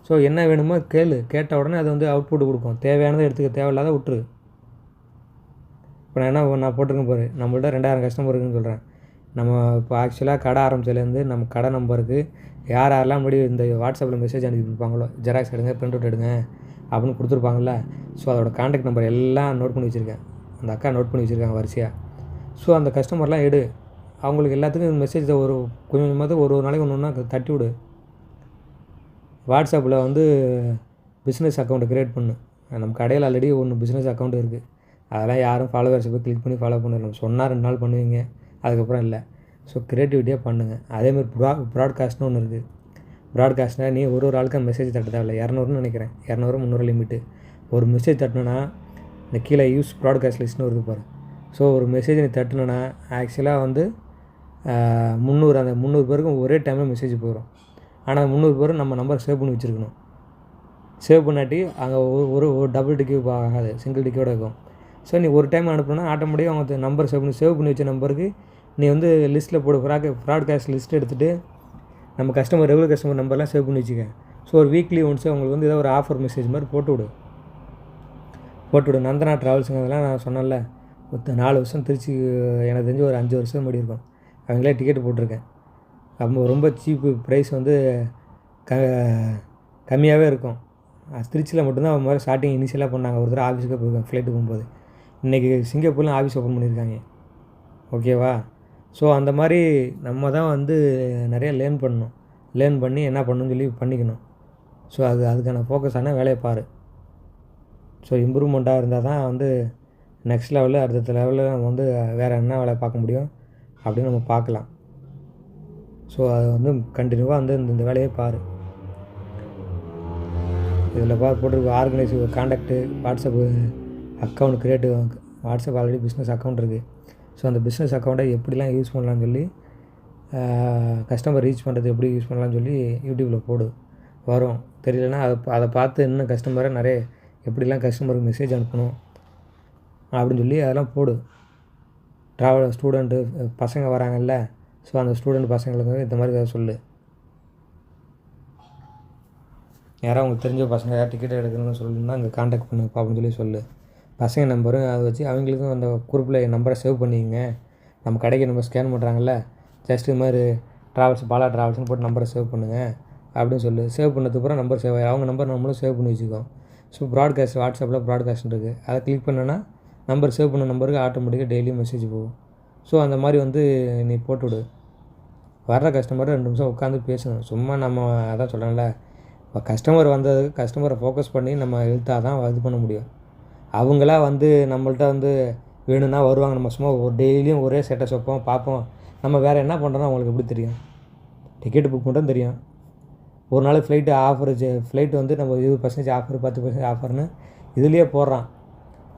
ஸோ என்ன வேணுமோ கேட்ட உடனே அது வந்து அவுட்புட் கொடுக்கும். தேவையானதை எடுத்துக்க, தேவையில்லாத விட்டுரு. இப்போ நான் போட்டிருக்கேன் பாரு, நம்மள்ட்ட 2000 கஸ்டமர் இருக்குன்னு சொல்கிறேன். நம்ம இப்போ ஆக்சுவலாக கடை ஆரம்பிச்சதுலேருந்து நம்ம கடை நம்பருக்கு யாரெல்லாம் முன்னாடி இந்த வாட்ஸ்அப்பில் மெசேஜ் அனுப்பியிருப்பாங்களோ, ஜெராக்ஸ் எடுங்க, பிரிண்ட் அவுட் எடுங்க அப்படின்னு கொடுத்துருப்பாங்கள்ல, ஸோ அதோட கான்டாக்ட் நம்பர் எல்லாம் நோட் பண்ணி வச்சுருக்கேன். அந்த அக்கா நோட் பண்ணி வச்சுருக்காங்க வரிசையாக. ஸோ அந்த கஸ்டமர்லாம் அவங்களுக்கு எல்லாத்துக்கும் மெசேஜ் ஒரு கொஞ்சமாக ஒரு நாளைக்கு ஒன்று தட்டி விடு. வாட்ஸ்அப்பில் வந்து பிஸ்னஸ் அக்கௌண்ட்டை க்ரியேட் பண்ணு. நம்ம கடையில் ஆல்ரெடி பிஸ்னஸ் அக்கௌண்ட் இருக்குது. அதெல்லாம் யாரும் ஃபாலோவர்ஸை போய் கிளிக் பண்ணி ஃபாலோ பண்ணணும். நம்ம சொன்னால் 2 நாள் பண்ணுவீங்க, அதுக்கப்புறம் இல்லை. ஸோ க்ரியேட்டிவிட்டியாக பண்ணுங்கள். அதேமாதிரி ப்ராட்காஸ்ட்னு ஒன்று இருக்குது. ப்ராட்காஸ்ட்னால் நீ ஒரு ஆளுக்கு மெசேஜ் தட்ட தேவையில்ல. 200ன்னு நினைக்கிறேன், 200 300 லிமிட்டு. ஒரு மெசேஜ் தட்டினா இந்த கீழே யூஸ் ப்ராட்காஸ்ட் லிஸ்ட்னு வருது பாரு. ஸோ ஒரு மெசேஜ் நீ தட்டினா ஆக்சுவலாக வந்து 300 பேருக்கும் ஒரே டைமில் மெசேஜ் போயிடும். ஆனால் 300 பேரும் நம்ம நம்பர் சேவ் பண்ணி வச்சுருக்கணும். சேவ் பண்ணாட்டி அங்கே ஒரு டபுள் டிக்கி ஆகாது, சிங்கிள் டிக்கியோட இருக்கும். ஸோ நீ ஒரு டைம் அனுப்புனா ஆட்டோமேட்டிக்காக அவங்க நம்பர் சேவ் பண்ணி வச்ச நம்பருக்கு நீ வந்து லிஸ்ட்டில் போடு. ப்ராட்காஸ்ட் லிஸ்ட் எடுத்துகிட்டு நம்ம ரெகுலர் கஸ்டமர் நம்பர்லாம் சேவ் பண்ணி வச்சுக்க. ஸோ ஒரு வீக்லி ஒன்ஸ் அவங்களுக்கு வந்து ஏதோ ஒரு ஆஃபர் மெசேஜ் மாதிரி போட்டு விடு. நந்தனா ட்ராவல்ஸுங்க அதெல்லாம் நான் சொன்னேன்ல, 4 வருஷம் திருச்சி, எனக்கு தெரிஞ்சு ஒரு 5 வருஷம் முன்னாடி இருக்கும், அவங்களே டிக்கெட் போட்டிருக்கேன். ரொம்ப சீப்பு ப்ரைஸ் வந்து கம்மியாகவே இருக்கும். திருச்சியில் மட்டும்தான் அவங்க மாதிரி ஸ்டார்டிங் இனிஷியலாக பண்ணாங்க. ஒரு தடவை ஆஃபீஸுக்கு போயிருக்கேன் ஃப்ளைட்டு போகும்போது. இன்றைக்கி சிங்கப்பூர்லாம் ஆஃபீஸ் ஓப்பன் பண்ணியிருக்காங்க. ஓகேவா? ஸோ அந்த மாதிரி நம்ம தான் வந்து நிறைய லேர்ன் பண்ணி என்ன பண்ணணும்னு சொல்லி பண்ணிக்கணும். ஸோ அதுக்கான ஃபோக்கஸான வேலையை பாரு. ஸோ இம்ப்ரூவ்மெண்ட்டாக இருந்தால் தான் வந்து நெக்ஸ்ட் லெவலில் அடுத்த லெவலில் நம்ம வந்து வேறு என்ன வேலை பார்க்க முடியும் அப்படின்னு நம்ம பார்க்கலாம். ஸோ அது வந்து கண்டினியூவாக வந்து இந்த வேலையை பாரு. இதில் போட்டிருக்கு organise contact, WhatsApp account creative. WhatsApp already business account இருக்குது. ஸோ அந்த பிஸ்னஸ் அக்கௌண்ட்டை எப்படிலாம் யூஸ் பண்ணலான்னு சொல்லி, கஸ்டமர் ரீச் பண்ணுறது எப்படி யூஸ் பண்ணலான்னு சொல்லி யூடியூப்பில் போடு, வரும். தெரியலனா அதை பார்த்து இன்னும் கஸ்டமரை நிறைய எப்படிலாம் கஸ்டமருக்கு மெசேஜ் அனுப்பணும் அப்படின்னு சொல்லி அதெல்லாம் போடு. ஸ்டூடெண்ட்டு பசங்க வராங்கல்ல, ஸோ அந்த ஸ்டூடெண்ட் பசங்களுக்கு இந்த மாதிரி ஏதாவது சொல்லு. யாராவது உங்களுக்கு தெரிஞ்ச பசங்க யாராவது டிக்கெட் எடுக்கணும்னு சொல்லணும்னா அங்கே கான்டாக்ட் பண்ணுப்பா அப்படின்னு சொல்லி சொல்லு. பசங்க நம்பரும் அதை வச்சு அவங்களுக்கும் அந்த குரூப்பில் என் நம்பரை சேவ் பண்ணிக்கங்க. நம்ம கடைக்கு நம்ம ஸ்கேன் பண்ணுறாங்கல்ல, ஜஸ்ட் இது மாதிரி பாலா ட்ராவல்ஸ்னு போட்டு நம்பரை சேவ் பண்ணுங்கள் அப்படின்னு சொல்லி சேவ் பண்ணதுக்கப்புறம் நம்பர் சேவ் ஆகி அவங்க நம்பர் நம்மளும் சேவ் பண்ணி வச்சுக்கோம். ஸோ ப்ராட்காஸ்ட் வாட்ஸ்அப்பில் ப்ராட்காஸ்ட் இருக்குது, அதை கிளிக் பண்ணோன்னா நம்பர் சேவ் பண்ண நம்பருக்கு ஆட்டோமேட்டிக்காக டெய்லியும் மெசேஜ் போகும். ஸோ அந்த மாதிரி வந்து நீ போட்டுவிடு. வர்ற கஸ்டமரை 2 நிமிஷம் உட்காந்து பேசணும். சும்மா நம்ம அதான் சொல்கிறேன்ல, இப்போ கஸ்டமர் வந்ததுக்கு கஸ்டமரை ஃபோக்கஸ் பண்ணி நம்ம இழுத்தா தான் இது பண்ண முடியும். அவங்களா வந்து நம்மள்ட்ட வந்து வேணும்னா வருவாங்க. நம்ம சும்மா ஒரு டெய்லியும் ஒரே ஸ்டேட்டஸ் வைப்போம் பார்ப்போம். நம்ம வேறு என்ன பண்ணுறோன்னா அவங்களுக்கு எப்படி தெரியும்? டிக்கெட் புக் மட்டும் தெரியும். ஒரு நாள் ஃப்ளைட்டு ஃப்ளைட் வந்து நம்ம 20% ஆஃபர் 10% ஆஃபர்னு இதுலேயே போடுறான்.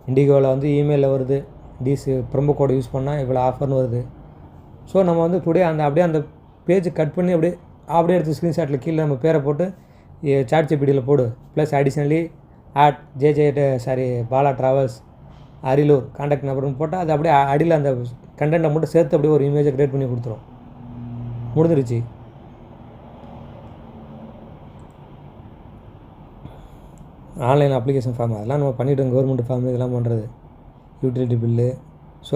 இண்டிகோவில் வந்து இமெயிலில் வருது, ப்ரோமோ கோடு யூஸ் பண்ணால் இவ்வளோ ஆஃபர்னு வருது. ஸோ நம்ம வந்து டுடே அப்படியே அந்த பேஜ் கட் பண்ணி அப்படியே எடுத்து ஸ்க்ரீன்ஷாட்டில் கீழே நம்ம பேரை போட்டு ChatGPTயில் போடு. Plus additionally Bala travels Ariyalur contact நம்பர்னு போட்டால் அது அப்படியே அடியில் அந்த கண்டென்ட்டை மட்டும் சேர்த்து அப்படியே ஒரு இமேஜை க்ரியேட் பண்ணி கொடுத்துரும். முடிஞ்சிருச்சு. ஆன்லைன் அப்ளிகேஷன் ஃபார்ம் அதெல்லாம் நம்ம பண்ணிவிட்டோம். கவர்மெண்ட் ஃபார்ம் இதெல்லாம் பண்ணுறது, யூட்டிலிட்டி பில்லு. ஸோ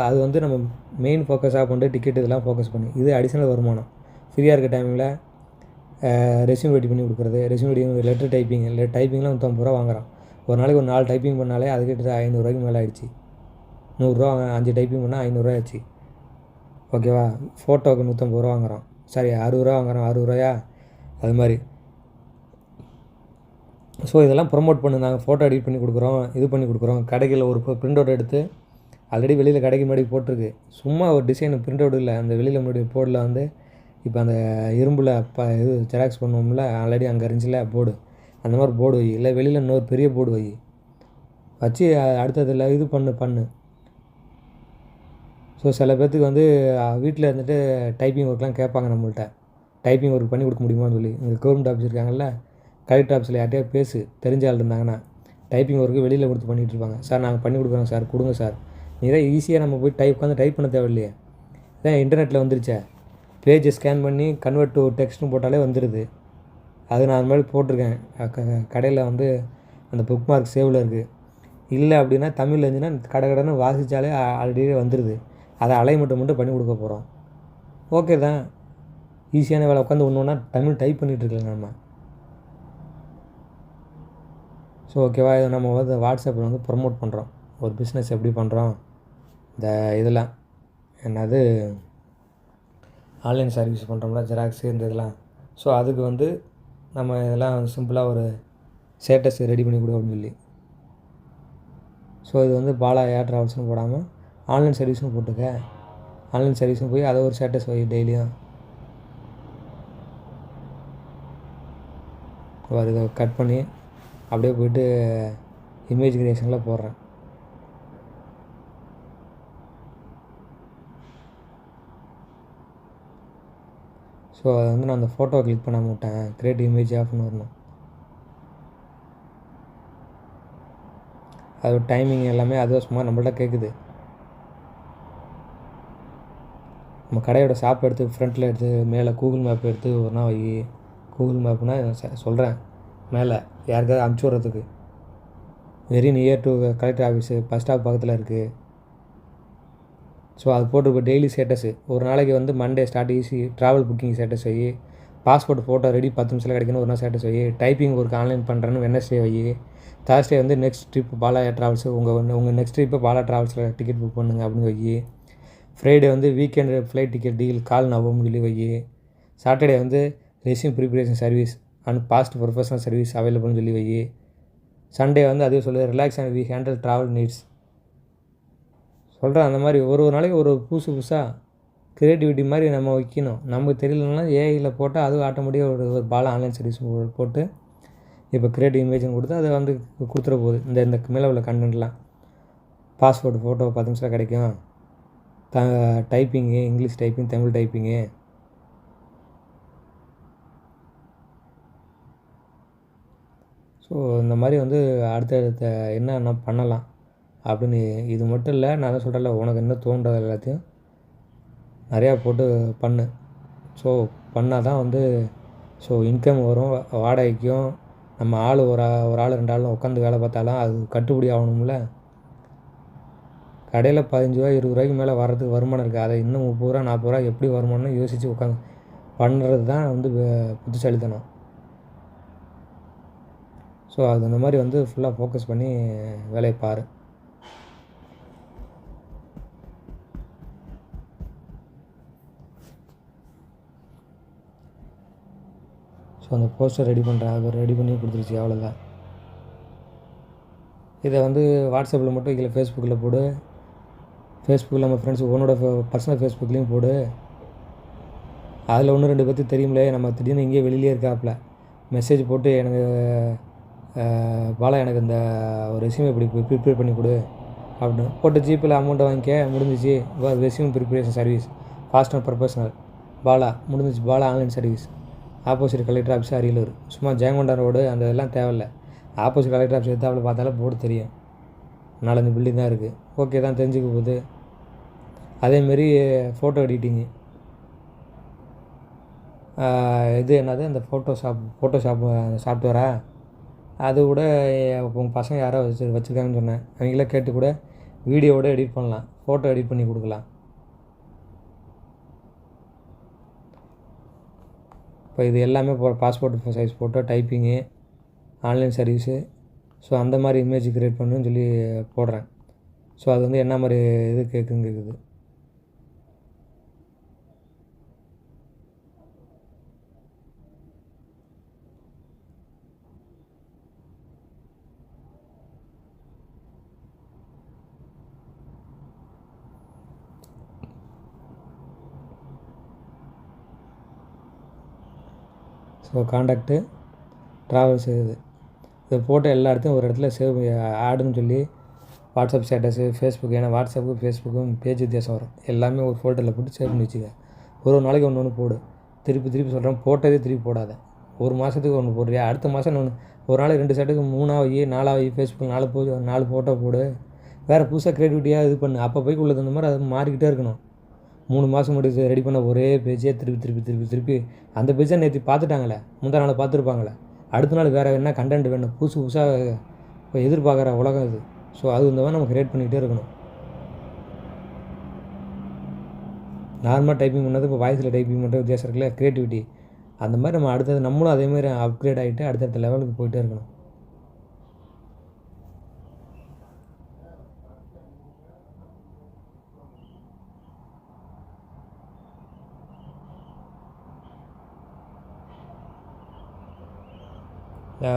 அது வந்து நம்ம மெயின் ஃபோக்கஸாக பண்ணிட்டு டிக்கெட் இதெல்லாம் ஃபோக்கஸ் பண்ணி இது அடிஷ்னல் வருமானம். ஃப்ரீயாக இருக்க டைமில் ரெஸ்யூம் ரெடி பண்ணி கொடுக்குறது, ரெஸ்யூம் ரெடி லெட்டர் டைப்பிங்லாம் 150 ரூபா வாங்குறான். ஒரு நாளைக்கு ஒரு 4 டைப்பிங் பண்ணாலே அதுக்கிட்ட 500 ரூபாய்க்கு மேலே ஆகிடுச்சு. 100 ரூபா 5 டைப்பிங் பண்ணால் 500 ரூபா ஆச்சு. ஓகேவா? ஃபோட்டோவுக்கு 150 ரூபா வாங்குறான். 60 ரூபா வாங்குறான். 60 ரூபாயா? அது மாதிரி. ஸோ இதெல்லாம் ப்ரொமோட் பண்ணு. நாங்கள் ஃபோட்டோ எடிட் பண்ணி கொடுக்குறோம், இது பண்ணி கொடுக்குறோம். கடைகளில் ஒரு பிரிண்ட் அவுட் எடுத்து ஆல்ரெடி வெளியில் கடைக்கு முன்னாடி போட்டிருக்கு. சும்மா ஒரு டிசைன் பிரிண்ட் அவுட் இல்லை, அந்த வெளியில் முன்னாடி போர்டில் வந்து இப்போ அந்த இரும்பில் இது ஜெராக்ஸ் பண்ணுவோம்ல, ஆல்ரெடி அங்கே இருந்துச்சுல போர்டு, அந்த மாதிரி போர்டு வை. இல்லை வெளியில் இன்னொரு பெரிய போர்டு வச்சு அடுத்ததில் இது பண்ணு. ஸோ சில பேர்த்துக்கு வந்து வீட்டில் இருந்துட்டு டைப்பிங் ஒர்க்லாம் கேட்பாங்க நம்மள்ட்ட. டைப்பிங் ஒர்க் பண்ணி கொடுக்க முடியுமான்னு சொல்லி. இங்கே கவர்மெண்ட் ஆஃபீஸ் இருக்காங்கல்ல, கலெக்டர் ஆஃபீஸில் யார்ட்டையா பேசு, தெரிஞ்ச ஆள் இருந்தாங்கன்னா டைப்பிங் ஒர்க்கு வெளியில் கொடுத்து பண்ணிகிட்ருப்பாங்க. சார் நாங்கள் பண்ணி கொடுக்குறோம் சார், கொடுங்க சார். நீ தான் ஈஸியாக நம்ம போய் உட்காந்து டைப் பண்ண தேவையில்லையே. இதான் இன்டர்நெட்டில் வந்துருச்சே, பேஜை ஸ்கேன் பண்ணி கன்வெர்ட் டு டெக்ஸ்ட்னு போட்டாலே வந்துடுது. அது நான் அது மாதிரி போட்டிருக்கேன். கடையில் வந்து அந்த புக் மார்க் சேவில் இருக்குது. இல்லை அப்படின்னா தமிழில் இருந்துச்சுன்னா கடன்னு வாசித்தாலே ஆல்ரெடி வந்துடுது. அதை அலைன்மெண்ட் மட்டும் பண்ணி கொடுக்க போகிறோம். ஓகே தான், ஈஸியான வேலை. உட்காந்து ஒன்று தமிழ் டைப் பண்ணிகிட்ருக்கல நம்ம. ஸோ ஓகேவா? இதை நம்ம வந்து வாட்ஸ்அப்பில் வந்து ப்ரொமோட் பண்ணுறோம். ஒரு பிஸ்னஸ் எப்படி பண்ணுறோம், இந்த இதெல்லாம் என்னது ஆன்லைன் சர்வீஸ் பண்ணுறோம்ல, ஜெராக்ஸு இந்த இதெல்லாம். ஸோ அதுக்கு வந்து நம்ம இதெல்லாம் சிம்பிளாக ஒரு ஸ்டேட்டஸ் ரெடி பண்ணி கொடு அப்படின்னு சொல்லி. ஸோ இது வந்து பாலா ஏர் ட்ராவல்ஸ்னு போடாமல் ஆன்லைன் சர்வீஸ்னு போட்டுக்க. ஆன்லைன் சர்வீஸ்னு போய் அதை ஒரு ஸ்டேட்டஸ் வை டெய்லியும். இதை கட் பண்ணி அப்படியே போய்ட்டு இமேஜ் கிரியேஷனில் போடுறேன். ஸோ அதை வந்து நான் அந்த ஃபோட்டோவை கிளிக் பண்ண மாட்டேன், கிரியேட் இமேஜ் ஆஃப்னு வரணும். அது டைமிங் எல்லாமே அதுவும் சும்மா நம்மள்ட்ட கேட்குது. நம்ம கடையோட ஷாப் எடுத்து ஃப்ரண்ட்டில் எடுத்து மேலே கூகுள் மேப் எடுத்து ஒரு நாள் வை. கூகுள் மேப்னால் சொல்கிறேன், மேலே யாருக்காவது அனுப்பிச்சி விட்றதுக்கு. Very near to collector office, bus stop பக்கத்தில் இருக்குது. ஸோ அது போட்டு டெய்லி ஸ்டேட்டஸு. ஒரு நாளைக்கு வந்து Monday start easy travel booking status வை. பாஸ்போர்ட் ஃபோட்டோ ரெடி 10 நிமிஷத்தில் கிடைக்கணும் ஒரு நாள் ஸ்டேட்டஸ் வை. டைப்பிங் ஒர்க் ஆன்லைன் பண்ணுறேன்னு வெட்னஸ்டே வை. தேர்ஸ்டே வந்து நெக்ஸ்ட் ட்ரிப் பாலா ட்ராவல்ஸ், உங்கள் நெக்ஸ்ட் ட்ரிப்பை பாலா ட்ராவல்ஸில் டிக்கெட் புக் பண்ணுங்க அப்படின்னு வை. ஃப்ரைடே வந்து weekend flight ticket deal call நவம்பு சொல்லி வை. சாட்டர்டே வந்து resume preparation service and fast professional service அவைலபிள்னு சொல்லி வை. சண்டே வந்து அதே சொல்லு, relax and we handle travel needs சொல்கிறேன். அந்த மாதிரி ஒரு நாளைக்கு ஒரு புதுசாக க்ரியேட்டிவிட்டி மாதிரி நம்ம வைக்கணும். நமக்கு தெரியலன்னா ஏஐயில் போட்டால் அதுவும் ஆட்டோமேட்டிக்காக ஒரு பாலா ஆன்லைன் சர்வீஸ் போட்டு இப்போ கிரியேட்டிவ் இமேஜ்னு கொடுத்து அதை வந்து கொடுத்துட போகுது. இந்த மேலே உள்ள கண்டென்ட்லாம் பாஸ்போர்ட் ஃபோட்டோ 10 நிமிஷத்தில் கிடைக்கும். Typing English typing, Tamil typing. So இந்த மாதிரி வந்து அடுத்தடுத்த என்னென்ன பண்ணலாம் அப்படின்னு. இது மட்டும் இல்லை, நான் தான் சொல்கிறேன்ல, உனக்கு என்ன தோன்றது எல்லாத்தையும் நிறையா போட்டு பண்ணு. ஸோ பண்ணால் தான் வந்து இன்கம் வரும். வாடகைக்கும் நம்ம ஆள் ஒரு ஆள் 2 ஆள் உட்காந்து வேலை பார்த்தாலும் அது கட்டுப்படி ஆகணும்ல. கடையில் 15 ரூபா 20 மேலே வர்றதுக்கு வருமானம் இருக்குது. அதை இன்னும் 30 40 எப்படி வருமானம்னு யோசித்து உட்காந்து பண்ணுறது தான் புத்திசாலித்தனம். ஸோ அது அந்த மாதிரி ஃபுல்லாக ஃபோக்கஸ் பண்ணி வேலையை பாரு. ஸோ அந்த போஸ்டர் ரெடி பண்ணுறேன். அது ரெடி பண்ணி கொடுத்துருச்சு, அவ்வளோதான். இதை வாட்ஸ்அப்பில் மட்டும் இல்லை, ஃபேஸ்புக்கில் போடு. ஃபேஸ்புக்கில் நம்ம ஃப்ரெண்ட்ஸ் உன்னோட பர்சனல் ஃபேஸ்புக்லேயும் போடு. அதில் 1-2 பேர்த்து தெரியும்லே, நம்ம திடீர்னு இங்கேயே வெளியிலே இருக்காப்புல மெசேஜ் போட்டு எனக்கு பாலா எனக்கு இந்த ஒரு ரெஸ்யூம் இப்படி ப்ரிப்பேர் பண்ணி கொடு அப்படின்னு போட்டு ஜிபேயில் அமௌண்ட்டை வாங்கிக்க முடிஞ்சிச்சு. Resume preparation service fast and professional Bala முடிஞ்சிச்சு. Bala online service, opposite collector office, Ariyalur. சும்மா ஜெயங்கொண்டா ரோடு அந்த இதெல்லாம் தேவையில்லை. ஆப்போசிட் கலெக்டர் ஆஃபீஸ் எடுத்தாப்புல பார்த்தாலும் போர்டு தெரியும். 4-5 பில்டிங் தான் இருக்குது. ஓகே தான், தெரிஞ்சுக்க போகுது. அதேமாரி ஃபோட்டோ எடிட்டிங்கு, இது என்னது அந்த ஃபோட்டோஷாப் சாஃப்ட்வேரா, அது கூட உங்கள் பசங்க யாரோ வச்சுருக்காங்கன்னு சொன்னேன். அவங்கள கேட்டு கூட வீடியோவோட எடிட் பண்ணலாம், ஃபோட்டோ எடிட் பண்ணி கொடுக்கலாம். இப்போ இது எல்லாமே passport size photo, typing, online service. So அந்த மாதிரி இமேஜ் க்ரியேட் பண்ணுன்னு சொல்லி போடுறேன். ஸோ அது என்ன மாதிரி இது கேட்குது. ஸோ காண்டாக்டு ட்ராவல்ஸ் இது போட்டு எல்லா இடத்தையும் ஒரு இடத்துல சேவ் ஆடுன்னு சொல்லி வாட்ஸ்அப் ஸ்டேட்டஸு, ஃபேஸ்புக், ஏன்னா ஃபேஸ்புக்கும் பேஜ் வித்தியாசம் வரும். எல்லாமே ஒரு ஃபோல்டரில் போட்டு சேவ் பண்ணி வச்சுக்க. ஒரு நாளைக்கு ஒன்று போடு. திருப்பி சொல்கிறேன், போட்டதே திருப்பி போடாத. ஒரு மாதத்துக்கு ஒன்று போடுறியா, அடுத்த மாதம் ஒரு நாளைக்கு 2 செட்டுக்கு 3 4 ஃபேஸ்புக் 4 ஃபோட்டோ போடு. வேறு புதுசாக க்ரியேட்டிவிட்டியாக இது பண்ணு. அப்போ போய் உள்ளது அந்த மாதிரி அது மாறிக்கிட்டே இருக்கணும். 3 மாதம் முடிச்சு ரெடி பண்ண ஒரே பேஜே திருப்பி அந்த பேஜை நேற்று பார்த்துட்டாங்களே, முந்தா நாள் பார்த்துருப்பாங்களே, அடுத்த நாள் வேறு என்ன கண்டென்ட் வேணும், புதுசாக இப்போ எதிர்பார்க்குற உலகம் இது. ஸோ அது இந்த மாதிரி நம்ம க்ரியேட் பண்ணிக்கிட்டே இருக்கணும். நார்மலாக டைப்பிங் பண்ணது இப்போ வாய்ஸில் டைப்பிங் பண்ணுற வித்தியாசம் இருக்குல்ல, க்ரியேட்டிவிட்டி. அந்த மாதிரி நம்ம அடுத்தது நம்மளும் அதேமாதிரி அப்கிரேட் ஆகிட்டு அடுத்தடுத்த லெவலுக்கு போயிட்டே இருக்கணும்.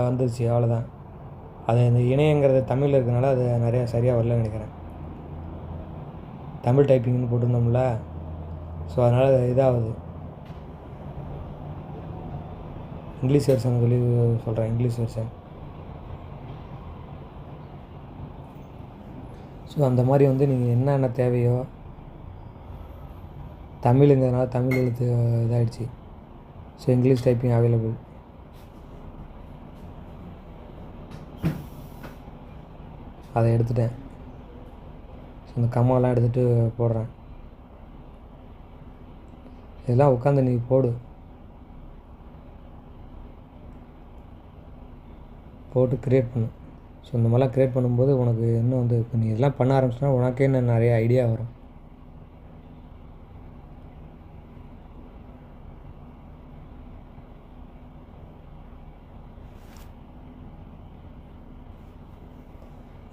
வந்துருச்சு, அவ்வளோதான். அது இந்த இணையங்கிறது தமிழில் இருக்கிறனால அது நிறையா சரியாக வரலன்னு நினைக்கிறேன். தமிழ் டைப்பிங்னு போட்டிருந்தோம்ல, ஸோ அதனால் இதாகுது. இங்கிலீஷ் வெர்ஷன் சொல்லி சொல்கிறேன், இங்கிலீஷ் வெர்ஷன். ஸோ அந்த மாதிரி நீங்கள் என்னென்ன தேவையோ, தமிழுங்கிறதுனால தமிழ் எழுத்து இதாகிடுச்சு. So English typing available. அதை எடுத்துட்டேன். ஸோ இந்த கம்மாலாம் எடுத்துகிட்டு போடுறேன். இதெல்லாம் உட்காந்து நீ போட்டு க்ரியேட் பண்ணு. ஸோ இந்த மாதிரிலாம் க்ரியேட் பண்ணும்போது உனக்கு இன்னும் இப்போ நீ இதெல்லாம் பண்ண ஆரம்பிச்சினா உனக்கே இன்னும் நிறைய ஐடியா வரும்.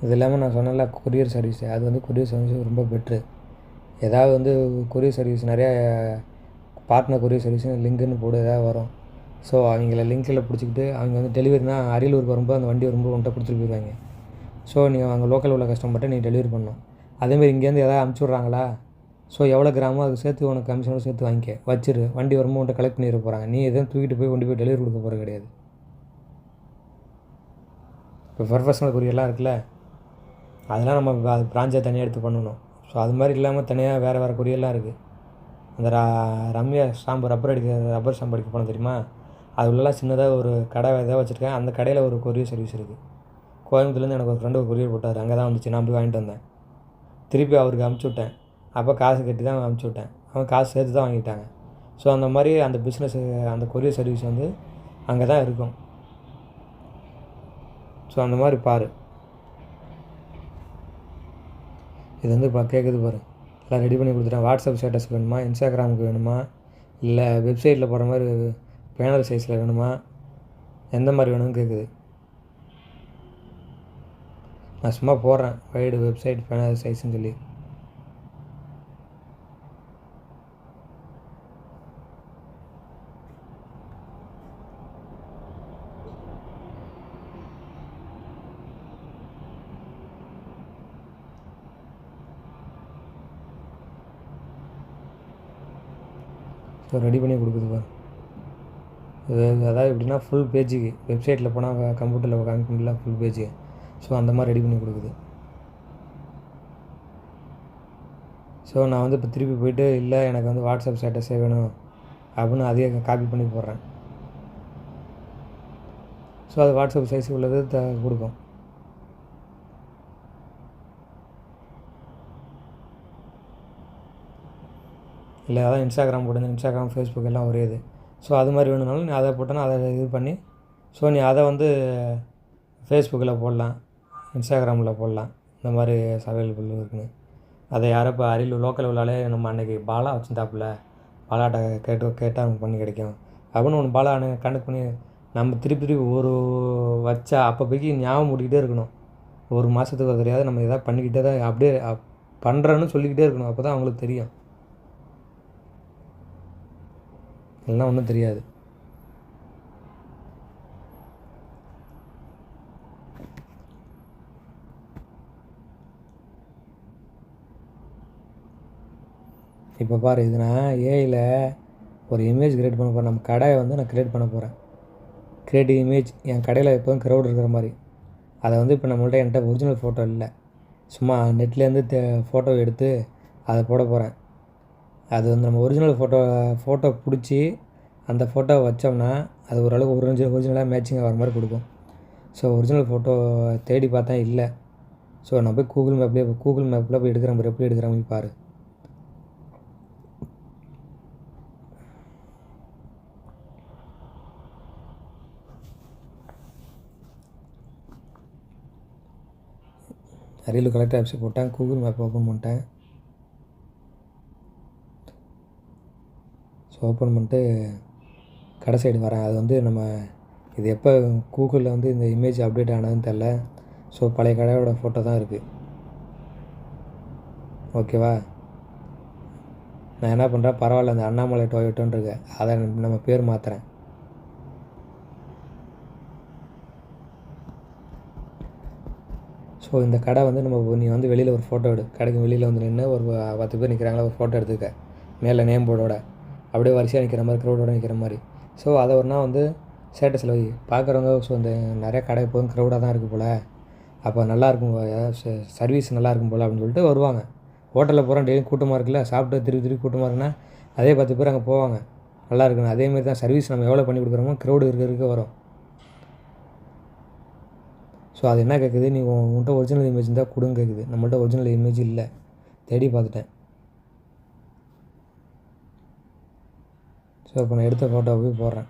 இது இல்லாமல் நான் சொன்னல கொரியர் சர்வீஸ், அது கொரியர் சர்வீஸ் ரொம்ப பெட்ரு. ஏதாவது கொரியர் சர்வீஸ் நிறையா பார்ட்னர் கொரியர் சர்வீஸ் லிங்க்குன்னு போடு, எதாவது வரும். ஸோ அவங்கள லிங்க்கில் பிடிச்சிக்கிட்டு அவங்க டெலிவரினா அரியலூருக்கு வரும்போது அந்த வண்டி வரும்போது உன்ட்ட கொடுத்துட்டு போயிடுவாங்க. ஸோ நீங்கள் அங்கே லோக்கல் உள்ள கஸ்டமர்கிட்ட நீ டெலிவரி பண்ணணும். அதேமாதிரி இங்கேருந்து எதாவது அமுச்சு விட்றாங்களா, ஸோ எவ்வளோ கிராமோ அதுக்கு சேர்த்து உனக்கு கமிஷனோட சேர்த்து வாங்கிக்க வச்சிரு. வண்டி வரும்போது உன்ட்ட கலெக்ட் பண்ணிட போகிறாங்க. நீ எதுவும் தூக்கிட்டு போய் கொண்டு போய் டெலிவரி கொடுக்க போகிறது கிடையாது. இப்போ ப்ரொஃபஷனல் கொரியர்லாம் இருக்குல்ல, அதெல்லாம் நம்ம அது பிரான்ச்சை தனியாக எடுத்து பண்ணணும். ஸோ அது மாதிரி இல்லாமல் தனியாக வேறு கொரியர்லாம் இருக்குது. அந்த ரம்யா ரப்பர் ஸ்டாம்பு அடிக்க போனோம் தெரியுமா, அது உள்ளலாம் சின்னதாக ஒரு கடை எதாவது வச்சுருக்கேன். அந்த கடையில் ஒரு கொரியர் சர்வீஸ் இருக்குது. கோயம்புத்தூர்லேருந்து எனக்கு ஒரு ஃப்ரெண்டு ஒரு கொரியர் போட்டார், அங்கே தான் வந்துச்சு. நான் போய் வாங்கிட்டு வந்தேன். திருப்பி அவருக்கு அமுச்சு விட்டேன். அப்போ காசு கட்டி தான் அமுச்சு விட்டேன். அவன் காசு சேர்த்து தான் வாங்கிட்டாங்க. ஸோ அந்த மாதிரி அந்த பிஸ்னஸ் அந்த கொரியர் சர்வீஸ் அங்கே தான் இருக்கும். ஸோ அந்த மாதிரி பாரு. இது வந்து இப்போ கேட்குது பாரு, எல்லாம் ரெடி பண்ணி கொடுத்துட்டேன். வாட்ஸ்அப் ஸ்டேட்டஸ் வேணுமா, இன்ஸ்டாகிராமுக்கு வேணுமா, இல்லை வெப்சைட்டில் போடுற மாதிரி பேனர் சைஸில் வேணுமா, எந்த மாதிரி வேணும்னு கேட்குது. நான் சும்மா போடுறேன் வைடு வெப்சைட் பேனர் சைஸ்ன்னு சொல்லி. ஸோ ரெடி பண்ணி கொடுக்குது பாரு. அதாவது எப்படின்னா ஃபுல் பேஜுக்கு வெப்சைட்டில் போனால் கம்ப்யூட்டரில் காமிக்கலாம் ஃபுல் பேஜுக்கு. ஸோ அந்த மாதிரி ரெடி பண்ணி கொடுக்குது. ஸோ நான் வந்து இப்போ திருப்பி போய்ட்டு இல்லை எனக்கு வந்து வாட்ஸ்அப் ஸ்டேட்டஸே வேணும் அப்படின்னு அதையே காப்பி பண்ணி போடுறேன். ஸோ அது வாட்ஸ்அப் சைஸ் உள்ளது கொடுக்கும். இல்லை அதான் இன்ஸ்டாகிராம் போட்டு இன்ஸ்டாகிராம் ஃபேஸ்புக் எல்லாம் ஒரே இது. ஸோ அது மாதிரி வேணும்னாலும் நீ அதை போட்டோன்னா அதை இது பண்ணி ஸோ நீ அதை வந்து ஃபேஸ்புக்கில் போடலாம், இன்ஸ்டாகிராமில் போடலாம். இந்த மாதிரி அவைலபிள் இருக்குன்னு அதை யாரோ இப்போ அரியலூர் லோக்கல் உள்ளாலே நம்ம அன்றைக்கி பாலா வச்சுருந்தாப்புல, பாலாட்ட கேட்டால் நமக்கு பண்ணி கிடைக்கும் அப்படின்னு ஒன்று பாலா கண்டக்ட் பண்ணி நம்ம திருப்பி ஒரு வச்சா அப்போதைக்கு ஞாபகம் மூடிக்கிட்டே இருக்கணும். ஒரு மாதத்துக்கு தெரியாது நம்ம எதாவது பண்ணிக்கிட்டே தான் அப்படியே பண்ணுறேன்னு சொல்லிக்கிட்டே இருக்கணும். அப்போ தான் அவங்களுக்கு தெரியும், இல்லைன்னா ஒன்றும் தெரியாது. இப்போ பாரு, இது நான் ஏஐயில் ஒரு இமேஜ் க்ரியேட் பண்ண போகிறேன். நம்ம கடையை வந்து நான் க்ரியேட் பண்ண போகிறேன். க்ரியேட்டிவ் இமேஜ் என் கடையில் எப்போதும் க்ரௌட் இருக்கிற மாதிரி. அதை வந்து இப்போ நம்மள்ட்ட என்கிட்ட ஒரிஜினல் ஃபோட்டோ இல்லை, சும்மா நெட்லேருந்து ஃபோட்டோ எடுத்து அதை போட போகிறேன். அது வந்து நம்ம ஒரிஜினல் ஃபோட்டோ பிடிச்சி அந்த ஃபோட்டோவை வச்சோம்னா அது ஓரளவுக்கு ஒரிஜினலாக மேட்சிங்காக வர மாதிரி கொடுக்கும். ஸோ ஒரிஜினல் ஃபோட்டோ தேடி பார்த்தா இல்லை. ஸோ நான் போய் கூகுள் மேப்பில் போய் எடுக்கிறேன். எப்படி எடுக்கிற மாதிரி பாரு. அரியலூர் கலெக்டர் ஆஃபீஸ் போட்டேன், கூகுள் மேப் ஓப்பன் பண்ணிட்டேன். ஸோ ஓப்பன் பண்ணிட்டு கடை சைடு வரேன். அது வந்து நம்ம இது எப்போ கூகுளில் வந்து இந்த இமேஜ் அப்டேட் ஆனதுன்னு தெரில. ஸோ பழைய கடையோட ஃபோட்டோ தான் இருக்குது. ஓகேவா, நான் என்ன பண்ணுறேன், பரவாயில்ல அந்த அண்ணாமலை டொயோட்டோன்னு இருக்கு, அதை நம்ம பேர் மாற்றுறேன். ஸோ இந்த கடை வந்து நீ வந்து வெளியில் ஒரு ஃபோட்டோ எடு, கடைக்கு வெளியில் வந்து நின்று ஒரு 10 பேர் நிற்கிறாங்களா, ஒரு ஃபோட்டோ எடுத்துக்க மேலே நேம் போர்டோட அப்படியே வரிசையாக நிற்கிற மாதிரி, க்ரௌடோட நிற்கிற மாதிரி. ஸோ அதை ஒரு நாள் வந்து ஸ்டேட்டஸில் வை பார்க்குறவங்க. ஸோ இந்த நிறையா கடை எப்போதும் க்ரௌடாக தான் இருக்குது போல், அப்போ நல்லாயிருக்கும், சர்வீஸ் நல்லாயிருக்கும் போல் அப்படின்னு சொல்லிட்டு வருவாங்க. ஹோட்டலில் போகிறோம் டெய்லியும் கூட்டமாக இருக்குல்ல, சாப்பிட்டு திருப்பி கூட்டமாக இருக்குன்னா அதே 10 பேர் அங்கே போவாங்க, நல்லா இருக்குன்னு. அதேமாரி தான் சர்வீஸ் நம்ம எவ்வளோ பண்ணி கொடுக்குறோமோ க்ரௌடு இருக்க வரும். ஸோ அது என்ன கேட்குது, நீ உன்கிட்ட ஒரிஜினல் இமேஜ் இருந்தால் கொடுங்க கேட்குது. நம்மள்ட்ட ஒரிஜினல் இமேஜ் இல்லை, தேடி பார்த்துட்டேன். ஸோ இப்போ நான் எடுத்த ஃபோட்டோவை போய் போடுறேன்.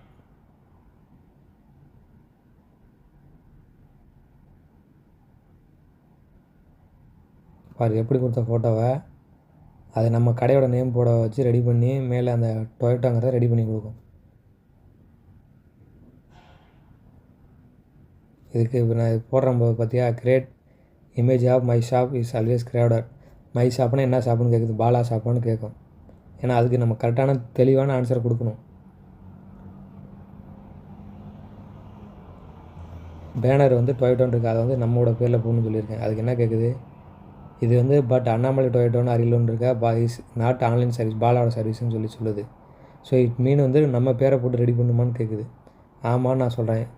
பாரு எப்படி கொடுத்த ஃபோட்டோவை அது நம்ம கடையோட நேம் போட வச்சு ரெடி பண்ணி மேலே அந்த டொயோட்டோங்கிறத ரெடி பண்ணி கொடுக்கும். இதுக்கு இப்போ நான் இது போடுறேன் பார்த்தியா, create image of my shop is always crowded. My ஷாப்னா என்ன ஷாப்புன்னு கேட்குது, பாலா ஷாப்பான்னு கேட்கும். ஏன்னா அதுக்கு நம்ம கரெக்டான தெளிவான ஆன்சர் கொடுக்கணும். பேனர் வந்து டொயோட்டோன்னு இருக்குது, அதை வந்து நம்மளோட பேரில் போகணும்னு சொல்லியிருக்கேன். அதுக்கு என்ன கேட்குது, இது வந்து பட் அண்ணாமலை டொயோட்டோன்னு அரியலூர்னு இருக்கா, இஸ் நாட் ஆன்லைன் சர்வீஸ், பாலாவோட சர்வீஸ்ன்னு சொல்லுது. ஸோ இட் மீன் வந்து நம்ம பேரை போட்டு ரெடி பண்ணுமான்னு கேட்குது. ஆமான்னு நான் சொல்கிறேன்.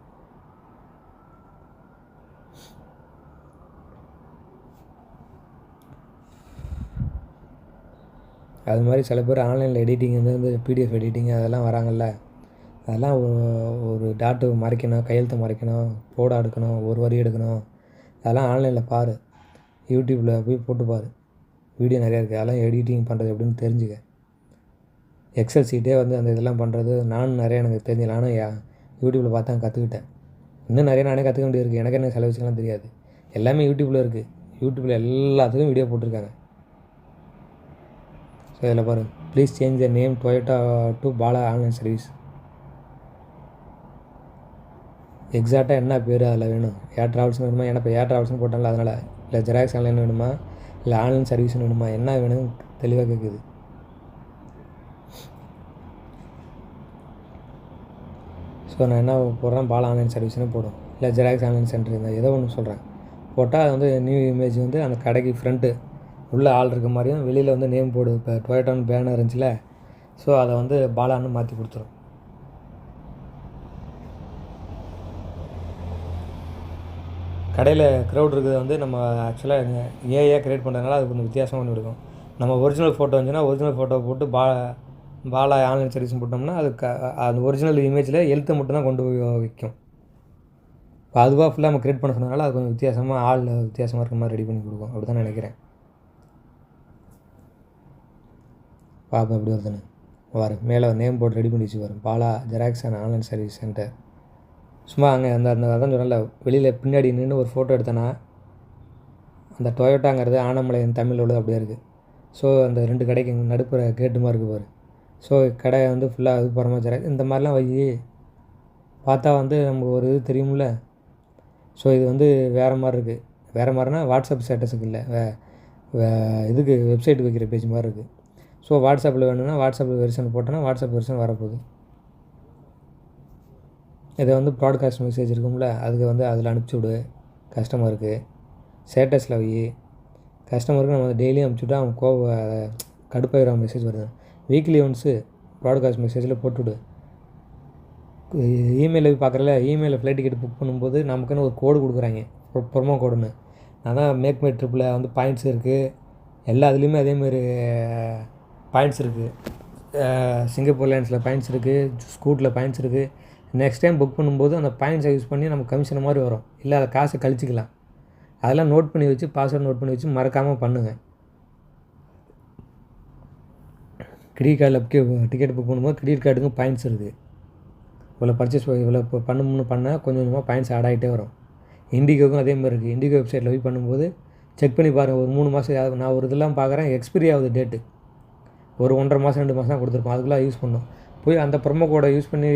அது மாதிரி சில பேர் ஆன்லைனில் எடிட்டிங் வந்து பிடிஎஃப் எடிட்டிங் அதெல்லாம் வராங்கல்ல, அதெல்லாம் ஒரு டாட்டு மறைக்கணும், கையெழுத்து மறைக்கணும், போடா எடுக்கணும், ஒரு வரி எடுக்கணும். அதெல்லாம் ஆன்லைனில் பாரு, யூடியூப்பில் போய் போட்டு பாரு, வீடியோ நிறையா இருக்குது. அதெல்லாம் எடிட்டிங் பண்ணுறது எப்படின்னு தெரிஞ்சுக்க. எக்ஸல் சீட்டே வந்து அந்த இதெல்லாம் பண்ணுறது நானும் நிறையா எனக்கு தெரிஞ்சு, நானும் யூடியூப்பில் பார்த்தா கற்றுக்கிட்டேன். இன்னும் நிறைய நானே கற்றுக்க வேண்டியது இருக்குது. எனக்கு என்ன சில விஷயம்லாம் தெரியாது, எல்லாமே யூடியூப்பில் இருக்குது. யூடியூப்பில் எல்லாத்துக்கும் வீடியோ போட்டிருக்காங்க. ஸோ இதில் பாரு, please change the name Toyota to Bala online service. எக்ஸாக்டாக என்ன பேர் அதில் வேணும்? ஏர் ட்ராவல்ஸ்னு வேணுமா? ஏன்னா இப்போ ஏர் ட்ராவல்ஸ்னு போட்டால அதனால், இல்லை ஜெராக்ஸ் ஆன்லைன் வேணுமா, இல்லை ஆன்லைன் சர்வீஸ்னு வேணுமா, என்ன வேணும் தெளிவாக கேட்குது. ஸோ நான் என்ன போடுறேன், பாலா ஆன்லைன் சர்வீஸ்னு போடும், இல்லை ஜெராக்ஸ் ஆன்லைன் சென்டர் இருந்தால் ஏதோ ஒன்று சொல்கிறேன். போட்டால் அது வந்து நியூ இமேஜ் வந்து அந்த கடைக்கு ஃப்ரண்ட்டு உள்ளே ஆள் இருக்க மாதிரியும் வெளியில் வந்து நேம் போடு. இப்போ டொயோட்டான்னு பேனர் இருந்துச்சுல, ஸோ அதை வந்து பாலான்னு மாற்றி கொடுத்துரும். கடையில் க்ரௌட் இருக்கிறது வந்து நம்ம ஆக்சுவலாக ஏஐயாக க்ரியேட் பண்ணுறதுனால அது கொஞ்சம் வித்தியாசமாக ஒன்று இருக்கும். நம்ம ஒரிஜினல் ஃபோட்டோ இருந்துச்சுன்னா ஒரிஜினல் ஃபோட்டோ போட்டு பாலா ஆன்லைன் சர்வீஸ் போட்டோம்னா அது அந்த ஒரிஜினல் இமேஜில் எழுத்தை மட்டும்தான் கொண்டு போய் வைக்கும். இப்போ அதுவாக ஃபுல்லாக நம்ம க்ரியேட் பண்ண சொன்னதுனால அது கொஞ்சம் வித்தியாசமாக ஆள் வித்தியாசமாக இருக்கிற மாதிரி ரெடி பண்ணி கொடுக்கும். அப்படி தான் நினைக்கிறேன். பார்ப்போம் எப்படி வருதுன்னு. மேலே நேம் போட்டு ரெடி பண்ணி வச்சு வரும், Bala xerox and online service centre. சும்மா அங்கே அதான் சொன்னல, வெளியில் பின்னாடி நின்று ஒரு ஃபோட்டோ எடுத்தேன்னா அந்த டொயோட்டாங்கிறது ஆனமலையின் தமிழ் உள்ளது அப்படியே இருக்குது. ஸோ அந்த 2 கடைக்கு நடுப்புற கேட்டு மாதிரி இருக்குது பாரு. ஸோ கடை வந்து ஃபுல்லாக இது போகிற மாதிரி ஜெராக்ஸ் இந்த மாதிரிலாம் வை பார்த்தா வந்து நமக்கு ஒரு இது தெரியும்ல. ஸோ இது வந்து வேறு மாதிரி இருக்குது. வேறு மாதிரினா வாட்ஸ்அப் ஸ்டேட்டஸுக்கு இல்லை, இதுக்கு வெப்சைட்டுக்கு வைக்கிற பேஜ் மாதிரி இருக்குது. ஸோ வாட்ஸ்அப்பில் வேணும்னா வாட்ஸ்அப் வெர்ஷன் போட்டோன்னா வாட்ஸ்அப் வெர்ஷன் வரப்போகுது. இதை வந்து ப்ராட்காஸ்ட் மெசேஜ் இருக்கும்ல, அதுக்கு வந்து அதில் அனுப்பிச்சி விடு கஸ்டமருக்கு. ஸ்டேட்டஸில் வை கஸ்டமருக்கு நம்ம டெய்லியும் அனுப்பிச்சுட்டா அவங்க கடுப்பாகிற மெசேஜ் வருது. வீக்லி ஒன்ஸு ப்ராட்காஸ்ட் மெசேஜில் போட்டுவிடு. இமெயிலில் பார்க்குறல, இமெயிலில் ஃப்ளைட் டிக்கெட் புக் பண்ணும்போது நமக்குன்னு ஒரு கோடு கொடுக்குறாங்க, ப்ரொமோ கோடுன்னு. அதான் மேக் மை ட்ரிப்பில் வந்து பாயிண்ட்ஸ் இருக்குது, எல்லா இதுலேயுமே அதேமாதிரி பாயிண்ட்ஸ் இருக்குது. சிங்கப்பூர் லேண்ட்ஸில் பாயிண்ட்ஸ் இருக்குது, ஸ்கூட்டில் பாயிண்ட்ஸ் இருக்குது. நெக்ஸ்ட் டைம் புக் பண்ணும்போது அந்த பாயிண்ட்ஸை யூஸ் பண்ணி நம்ம கமிஷன் மாதிரி வரும், இல்லை அதை காசை கழிச்சிக்கலாம். அதெல்லாம் நோட் பண்ணி வச்சு, பாஸ்வேர்ட் நோட் பண்ணி வச்சு மறக்காமல் பண்ணுங்கள். கிரெடிட் கார்டில் டிக்கெட் புக் பண்ணும்போது கிரெடிட் கார்டுக்கும் பாயிண்ட்ஸ் இருக்குது. இவ்வளோ பர்ச்சேஸ் இவ்வளோ இப்போ பண்ணால் கொஞ்சம் கொஞ்சமாக பாயிண்ட்ஸ் ஆட் ஆகிட்டே வரும். இண்டிகோக்கும் அதே மாதிரி இருக்குது. இண்டிகோ வெப்சைட்டில் போய் பண்ணும்போது செக் பண்ணி பாருங்கள். ஒரு 3 மாதம் நான் ஒரு இதெல்லாம் பார்க்குறேன், எக்ஸ்பிரி ஆகுது டேட்டு. ஒரு 1.5 மாதம் 2 மாதம் தான் கொடுத்துருப்போம், அதுக்குள்ளே யூஸ் பண்ணோம். போய் அந்த ப்ரொமோ கோடை யூஸ் பண்ணி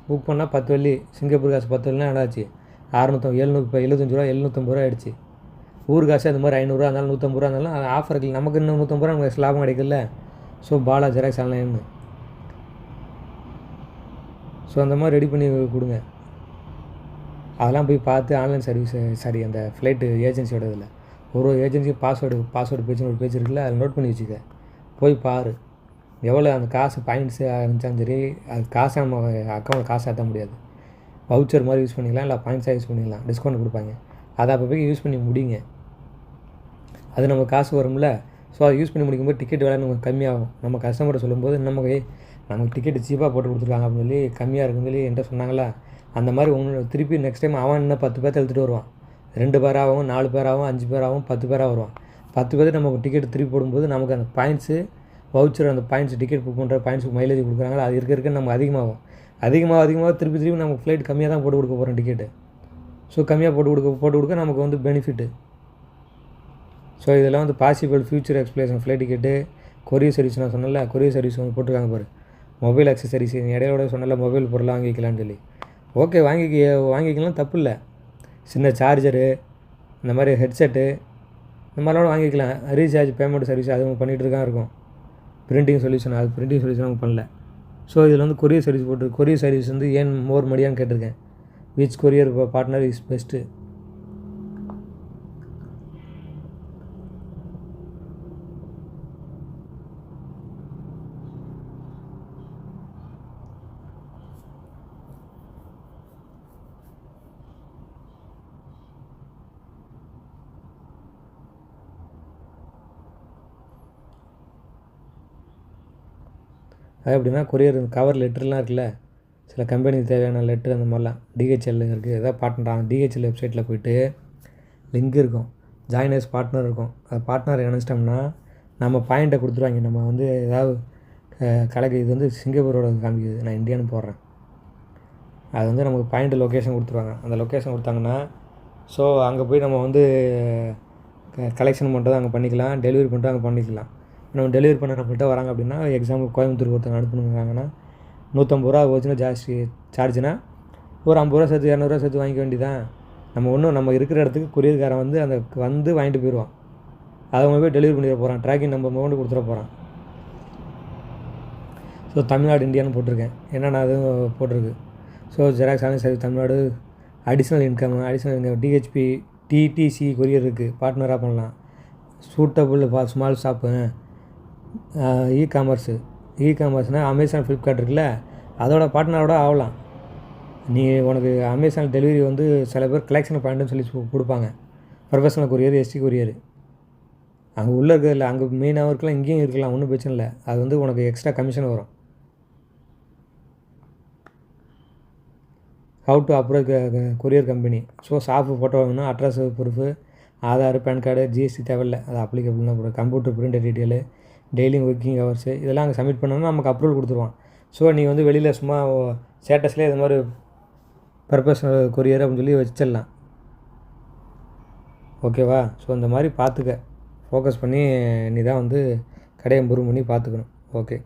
புக் பண்ணால் 10 வெள்ளி, சிங்கப்பூர் காசு 10 வெள்ளினா என்னாச்சு, 75 ரூபா 750 ரூபா ஆகிடுச்சு. ஊர் காசு அந்த மாதிரி 500 ரூபா இருந்தாலும் 150 ரூபா இருந்தாலும் அது ஆஃபர் இருக்குது. நமக்கு இன்னும் 150 ரூபா நமக்கு லாபம் கிடைக்கல. ஸோ பாலா ஜெராக்ஸ் ஆன்லைன்னு ஸோ அந்த மாதிரி ரெடி பண்ணி கொடுங்க. அதெல்லாம் போய் பார்த்து ஆன்லைன் சர்வீஸ் அந்த ஃப்ளைட்டு ஏஜென்சியோட இதில் ஒரு ஏஜென்சி பாஸ்வேர்டு பேஜ்னு ஒரு பேஜ் இருக்குல்ல, அதில் நோட் பண்ணி வச்சுக்க. போய் பாரு எவ்வளோ அந்த காசு பாயிண்ட்ஸு இருந்துச்சாலும் சரி, அது காசை நம்ம அக்கௌண்ட் காசு ஏற்ற முடியாது. வவுச்சர் மாதிரி யூஸ் பண்ணிக்கலாம், இல்லை பாயிண்ட்ஸாக யூஸ் பண்ணிக்கலாம், டிஸ்கவுண்ட் கொடுப்பாங்க. அதை அப்போ போய் யூஸ் பண்ணி முடிங்க. அது நம்ம காசு வரும்ல. ஸோ அதை யூஸ் பண்ணி முடிக்கும்போது டிக்கெட் விலை நமக்கு கம்மியாகும். நம்ம கஸ்டமரை சொல்லும்போது நமக்கு டிக்கெட்டு சீப்பாக போட்டு கொடுத்துருக்காங்க அப்படின்னு சொல்லி, கம்மியாக இருக்குன்னு சொல்லி என்கிட்ட சொன்னாங்களா, அந்த மாதிரி திருப்பி நெக்ஸ்ட் டைம் அவன் இன்னும் 10 பேர்த்த எடுத்துகிட்டு வருவான். 2 பேராகவும் 4 பேராகவும் 5 பேராகவும் 10 பேராக வருவான். 10 பேருக்கு நமக்கு டிக்கெட் திருப்பி போடும்போது நமக்கு அந்த பாயிண்ட்ஸு வவுச்சர், அந்த பாயிண்ட்ஸ் டிக்கெட் புக் பண்ணுற பாயிண்ட்ஸுக்கு மைலேஜ் கொடுக்குறாங்களா, அது இருக்க நமக்கு அதிகமாக திருப்பி நமக்கு ஃப்ளைட் கம்மியாக தான் போட்டு கொடுக்க போகிறோம் டிக்கெட்டு. ஸோ கம்மியாக போட்டு கொடுக்க நமக்கு வந்து பெனிஃபிட்டு. ஸோ இதெல்லாம் வந்து possible future explanation flight ticket, courier service. நான் சொன்னல கொரியர் சர்வீஸ் வந்து போட்டிருக்காங்க பாரு. மொபைல் அக்சசரிஸ் இடையோட சொன்னல, மொபைல் பொருளாக வாங்கிக்கலான்னு சொல்லி. ஓகே, வாங்கிக்கலாம், தப்பு இல்லை. சின்ன சார்ஜரு, இந்த மாதிரி ஹெட்செட்டு, இந்த மாதிரிலாம் வாங்கிக்கலாம். ரீசார்ஜ் பேமெண்ட் சர்வீஸ் அது பண்ணிகிட்டு தான் இருக்கும். பிரிண்டிங் சொல்யூஷன் அவங்க பண்ணல. ஸோ இதில் வந்து கொரியர் சர்வீஸ் கொரியர் சர்வீஸ் வந்து ஏன் மோர் மடியான்னு கேட்டிருக்கேன். Which courier partner is best. அது எப்படின்னா, கொரியர் கவர் லெட்டர்லாம் இருக்குல்ல, சில கம்பெனிக்கு தேவையான லெட்ரு அந்த மாதிரிலாம் டிஹெச்எல் இருக்குது. எதாவது பார்ட்னர் டிஹெச்எல் வெப்சைட்டில் போய்ட்டு லிங்க் இருக்கும், ஜாயின் அஸ் பார்ட்னர் இருக்கும். அது பார்ட்னர் இணைச்சிட்டோம்னா நம்ம பாயிண்ட்டை கொடுத்துருவாங்க. நம்ம வந்து ஏதாவது கலக்கு, இது வந்து சிங்கப்பூரோட காமிக்குது, நான் இந்தியான்னு போடுறேன். அது வந்து நமக்கு பாயிண்ட்டு லொக்கேஷன் கொடுத்துருவாங்க. அந்த லொக்கேஷன் கொடுத்தாங்கன்னா ஸோ அங்கே போய் நம்ம வந்து கலெக்ஷன் பண்ணுறது அங்கே பண்ணிக்கலாம், டெலிவரி பண்ணுறது அங்கே பண்ணிக்கலாம். நம்ம டெலிவரி பண்ண நம்மள்ட்ட வராங்க அப்படின்னா எக்ஸாம்பிள் கோயம்புத்தூருக்கு ஒருத்தவங்க அனுப்பணுங்கிறாங்கன்னா 150 ரூபா போச்சுன்னா ஜாஸ்தி சார்ஜுனா ஒரு 50 ரூபா சேர்த்து 200 ரூபா சேர்த்து வாங்கிக்க வேண்டியதான். நம்ம இருக்கிற இடத்துக்கு கொரியர்காரன் வந்து வந்து வாங்கிட்டு போயிடுவான். அதை அவங்க போய் டெலிவரி பண்ணிட போகிறான். ட்ராக்கிங் நம்பர் கொண்டு கொடுத்துட போகிறான். ஸோ தமிழ்நாடு இந்தியான்னு போட்டிருக்கேன். என்னென்ன அதுவும் போட்டிருக்கு. So xerox online service Tamil Nadu, additional income DHP DTDC courier இருக்குது, பார்ட்னராக பண்ணலாம். சூட்டபுள் ஃபார் ஸ்மால் ஷாப்பு, இ-காமர்ஸ்னால் அமேசான், ஃப்ளிப்கார்ட் இருக்குல்ல, அதோட பார்ட்னரோட ஆகலாம். நீ உனக்கு அமேசான் டெலிவரி வந்து சில பேர் கலெக்ஷன் பாயிண்ட்டுன்னு சொல்லி கொடுப்பாங்க. ப்ரொஃபஷனல் கொரியர், எஸ்டி கொரியர் அங்கே உள்ளே இருக்கிறதில்ல, அங்கே மெயினாகவும் இருக்கலாம், இங்கேயும் இருக்கலாம், ஒன்றும் பிரச்சனை இல்லை. அது வந்து உனக்கு எக்ஸ்ட்ரா கமிஷன் வரும். How to approach courier company. So shop photo வேணும்னா address proof, Aadhaar, PAN card, GST தேவையில்லை. அது அப்ளிகபிள்னா போடும். Computer printer detail, daily working hours இதெல்லாம் அங்கே சப்மிட் பண்ணோன்னா நமக்கு அப்ரூவல் கொடுத்துருவான். ஸோ நீ வந்து வெளியில் சும்மா ஸ்டேட்டஸ்லேயே இது மாதிரி பர்பஸ்னல் கொரியர் அப்படின்னு சொல்லி வச்சிடலாம். ஓகேவா? ஸோ இந்த மாதிரி பார்த்துக்க, ஃபோக்கஸ் பண்ணி நீ தான் வந்து கடையை இம்ப்ரூவ் பண்ணி பார்த்துக்கணும். ஓகே.